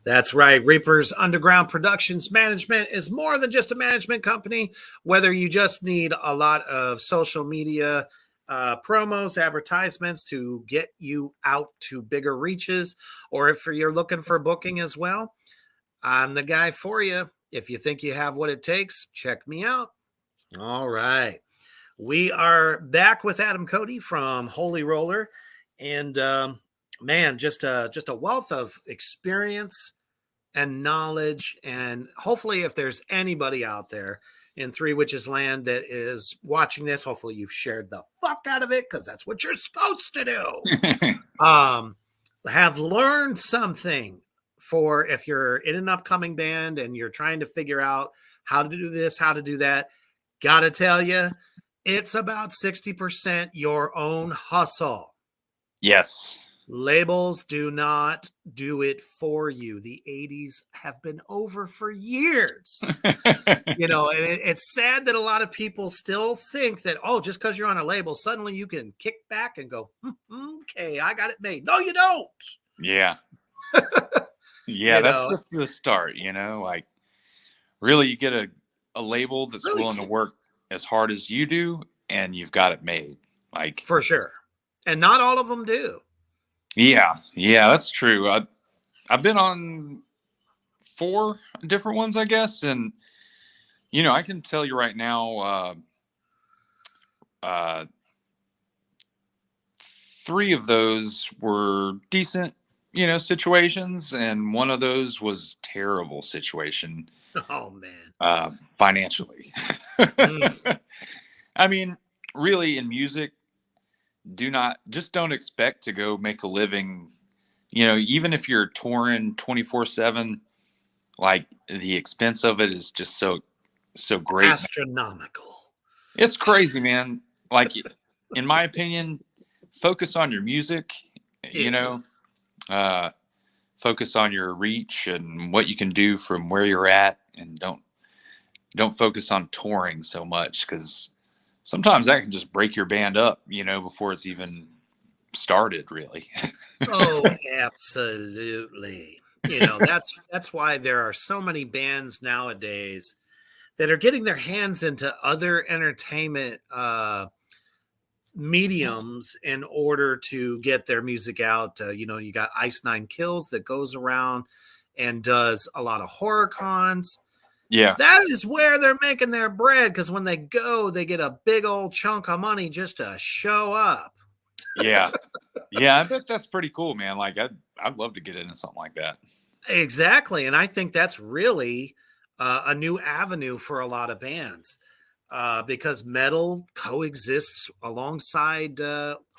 Speaker 1: That's right. Reapers Underground Productions Management is more than just a management company. Whether you just need a lot of social media promos, advertisements to get you out to bigger reaches, or if you're looking for booking as well, I'm the guy for you. If you think you have what it takes, check me out. All right. We are back with Adam Cody from Holy Roller. And man, just a wealth of experience and knowledge. And hopefully, if there's anybody out there in Three Witches Land that is watching this, hopefully you've shared the fuck out of it, because that's what you're supposed to do. Have learned something for if you're in an upcoming band and you're trying to figure out how to do this, how to do that. Gotta tell you, it's about 60% your own hustle.
Speaker 2: Yes.
Speaker 1: Labels do not do it for you. The 80s have been over for years. You know, and it's sad that a lot of people still think that, oh, just because you're on a label, suddenly you can kick back and go, okay, I got it made. No, you don't.
Speaker 2: Yeah. Yeah, that's just the start, you know, like really you get a label that's
Speaker 1: Really
Speaker 2: willing to work as hard as you do and you've got it made. Like
Speaker 1: for sure. And not all of them do.
Speaker 2: Yeah, that's true. I've been on 4 different ones, I guess, and you know, I can tell you right now, 3 of those were decent, you know, situations, and one of those was terrible situation.
Speaker 1: Oh man.
Speaker 2: Financially. I mean, really in music, don't expect to go make a living, you know, even if you're touring 24/7, like the expense of it is just so great.
Speaker 1: Astronomical.
Speaker 2: It's crazy, man. Like in my opinion, focus on your music, you know, focus on your reach and what you can do from where you're at, and don't focus on touring so much, because sometimes that can just break your band up, before it's even started, really.
Speaker 1: Oh, absolutely. That's why there are so many bands nowadays that are getting their hands into other entertainment mediums in order to get their music out. You got Ice Nine Kills that goes around and does a lot of horror cons.
Speaker 2: Yeah.
Speaker 1: That is where they're making their bread, because when they go, they get a big old chunk of money just to show up.
Speaker 2: Yeah. Yeah. I bet that's pretty cool, man. Like I'd love to get into something like that.
Speaker 1: Exactly. And I think that's really a new avenue for a lot of bands, because metal coexists alongside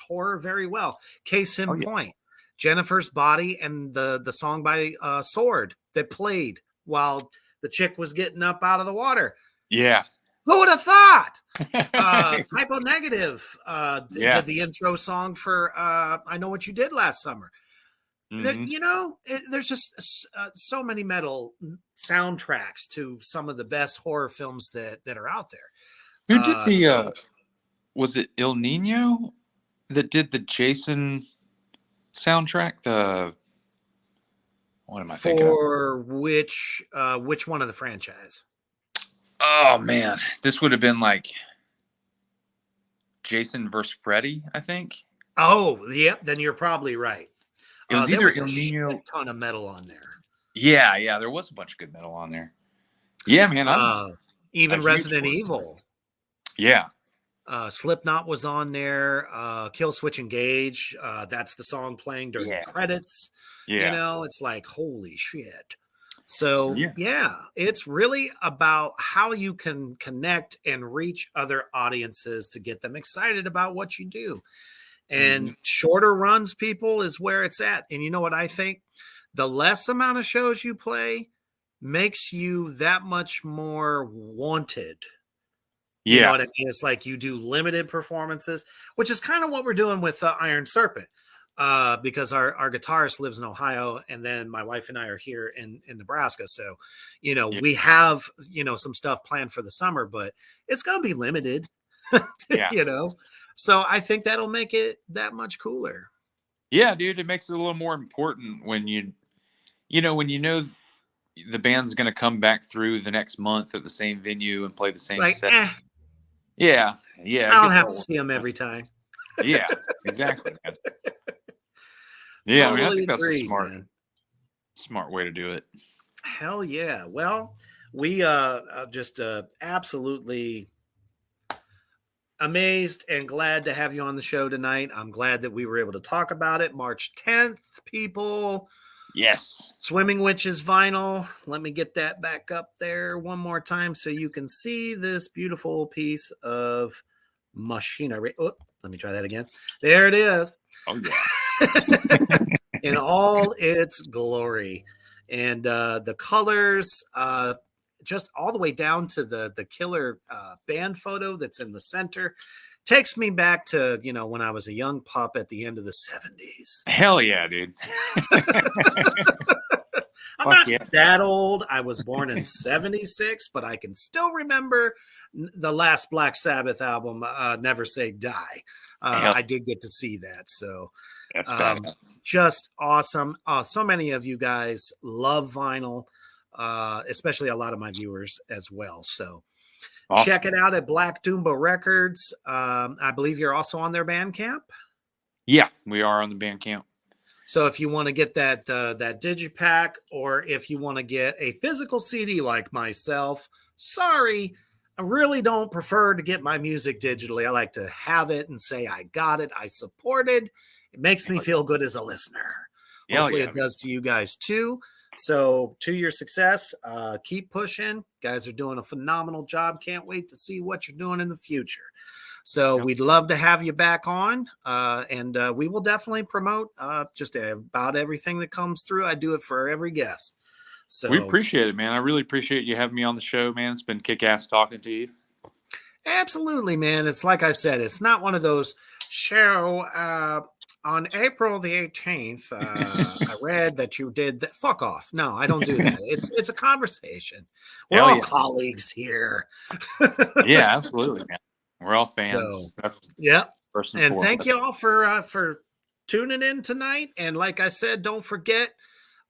Speaker 1: horror very well. Case in point, Jennifer's Body and the song by Sword that played while the chick was getting up out of the water.
Speaker 2: Yeah.
Speaker 1: Who would have thought? Typo Negative did the intro song for I Know What You Did Last Summer. There's just so many metal soundtracks to some of the best horror films that are out there.
Speaker 2: Who did was it Il Nino that did the Jason soundtrack? What am I thinking of?
Speaker 1: For which one of the franchise?
Speaker 2: Oh man, this would have been like Jason versus Freddy, I think.
Speaker 1: Oh, yep. Then you're probably right.
Speaker 2: It was
Speaker 1: there
Speaker 2: either
Speaker 1: was
Speaker 2: Il Nino.
Speaker 1: a ton of metal on there.
Speaker 2: Yeah, there was a bunch of good metal on there. Yeah, man.
Speaker 1: Even Resident Evil.
Speaker 2: Yeah.
Speaker 1: Slipknot was on there. Kill Switch Engage. That's the song playing during the credits.
Speaker 2: Yeah.
Speaker 1: It's like, holy shit. So yeah, it's really about how you can connect and reach other audiences to get them excited about what you do. And shorter runs, people, is where it's at. And you know what I think? The less amount of shows you play makes you that much more wanted.
Speaker 2: Yeah.
Speaker 1: You know what I mean? It's like you do limited performances, which is kind of what we're doing with Iron Serpent, because our guitarist lives in Ohio, and then my wife and I are here in Nebraska. So, we have, some stuff planned for the summer, but it's going to be limited, So I think that'll make it that much cooler.
Speaker 2: Yeah, dude, it makes it a little more important when when the band's going to come back through the next month at the same venue and play the same set. Yeah.
Speaker 1: I don't have to see them every time.
Speaker 2: Yeah, exactly. Yeah,
Speaker 1: totally
Speaker 2: I think that's
Speaker 1: agree,
Speaker 2: a smart way to do it.
Speaker 1: Hell yeah. Well, we just absolutely amazed and glad to have you on the show tonight. I'm glad that we were able to talk about it. March 10th, people.
Speaker 2: Yes.
Speaker 1: Swimming Witches vinyl. Let me get that back up there one more time so you can see this beautiful piece of machinery. Oh, let me try that again. There it is.
Speaker 2: Oh, yeah.
Speaker 1: In all its glory. And the colors, just all the way down to the killer band photo that's in the center, takes me back to, when I was a young pup at the end of the 70s.
Speaker 2: Hell yeah, dude.
Speaker 1: I'm not that old. I was born in 76, but I can still remember the last Black Sabbath album, Never Say Die. I did get to see that. So
Speaker 2: that's
Speaker 1: just awesome. So many of you guys love vinyl, especially a lot of my viewers as well. So awesome. Check it out at Black Doomba Records. I believe you're also on their Bandcamp.
Speaker 2: Yeah, we are on the Bandcamp.
Speaker 1: So if you want to get that digipack, or if you want to get a physical CD like myself, sorry, I really don't prefer to get my music digitally. I like to have it and say I got it, I supported. It makes me feel good as a listener. Hopefully it does to you guys too. So to your success, keep pushing. Guys are doing a phenomenal job. Can't wait to see what you're doing in the future. So we'd love to have you back on, and we will definitely promote just about everything that comes through. I do it for every guest. So
Speaker 2: we appreciate it, man. I really appreciate you having me on the show, man. It's been kick-ass talking to you.
Speaker 1: Absolutely, man. It's like I said, it's not one of those show on April the 18th, I read that you did that. Fuck off. No, I don't do that. It's a conversation. We're
Speaker 4: Hell
Speaker 1: all
Speaker 4: yeah.
Speaker 1: colleagues here.
Speaker 4: Yeah, absolutely, man. We're all fans.
Speaker 1: So,
Speaker 4: That's
Speaker 1: yeah.
Speaker 4: first and
Speaker 1: And
Speaker 4: foremost.
Speaker 1: thank you all for tuning in tonight. And like I said, don't forget,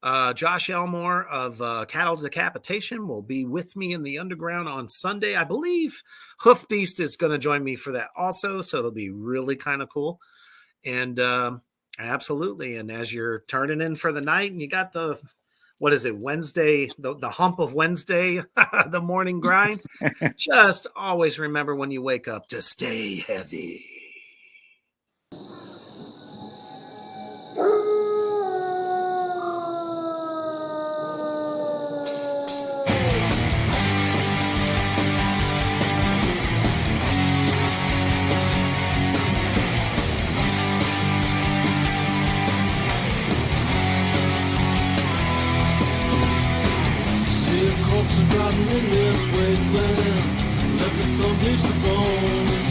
Speaker 1: Josh Elmore of Cattle Decapitation will be with me in the underground on Sunday. I believe Hoof Beast is going to join me for that also. So it'll be really kind of cool. And absolutely. And as you're turning in for the night and you got what is it, Wednesday, the hump of Wednesday, the morning grind, just always remember when you wake up to stay heavy.
Speaker 3: See a corpse rotting in this wasteland. Left with some bleach the bones.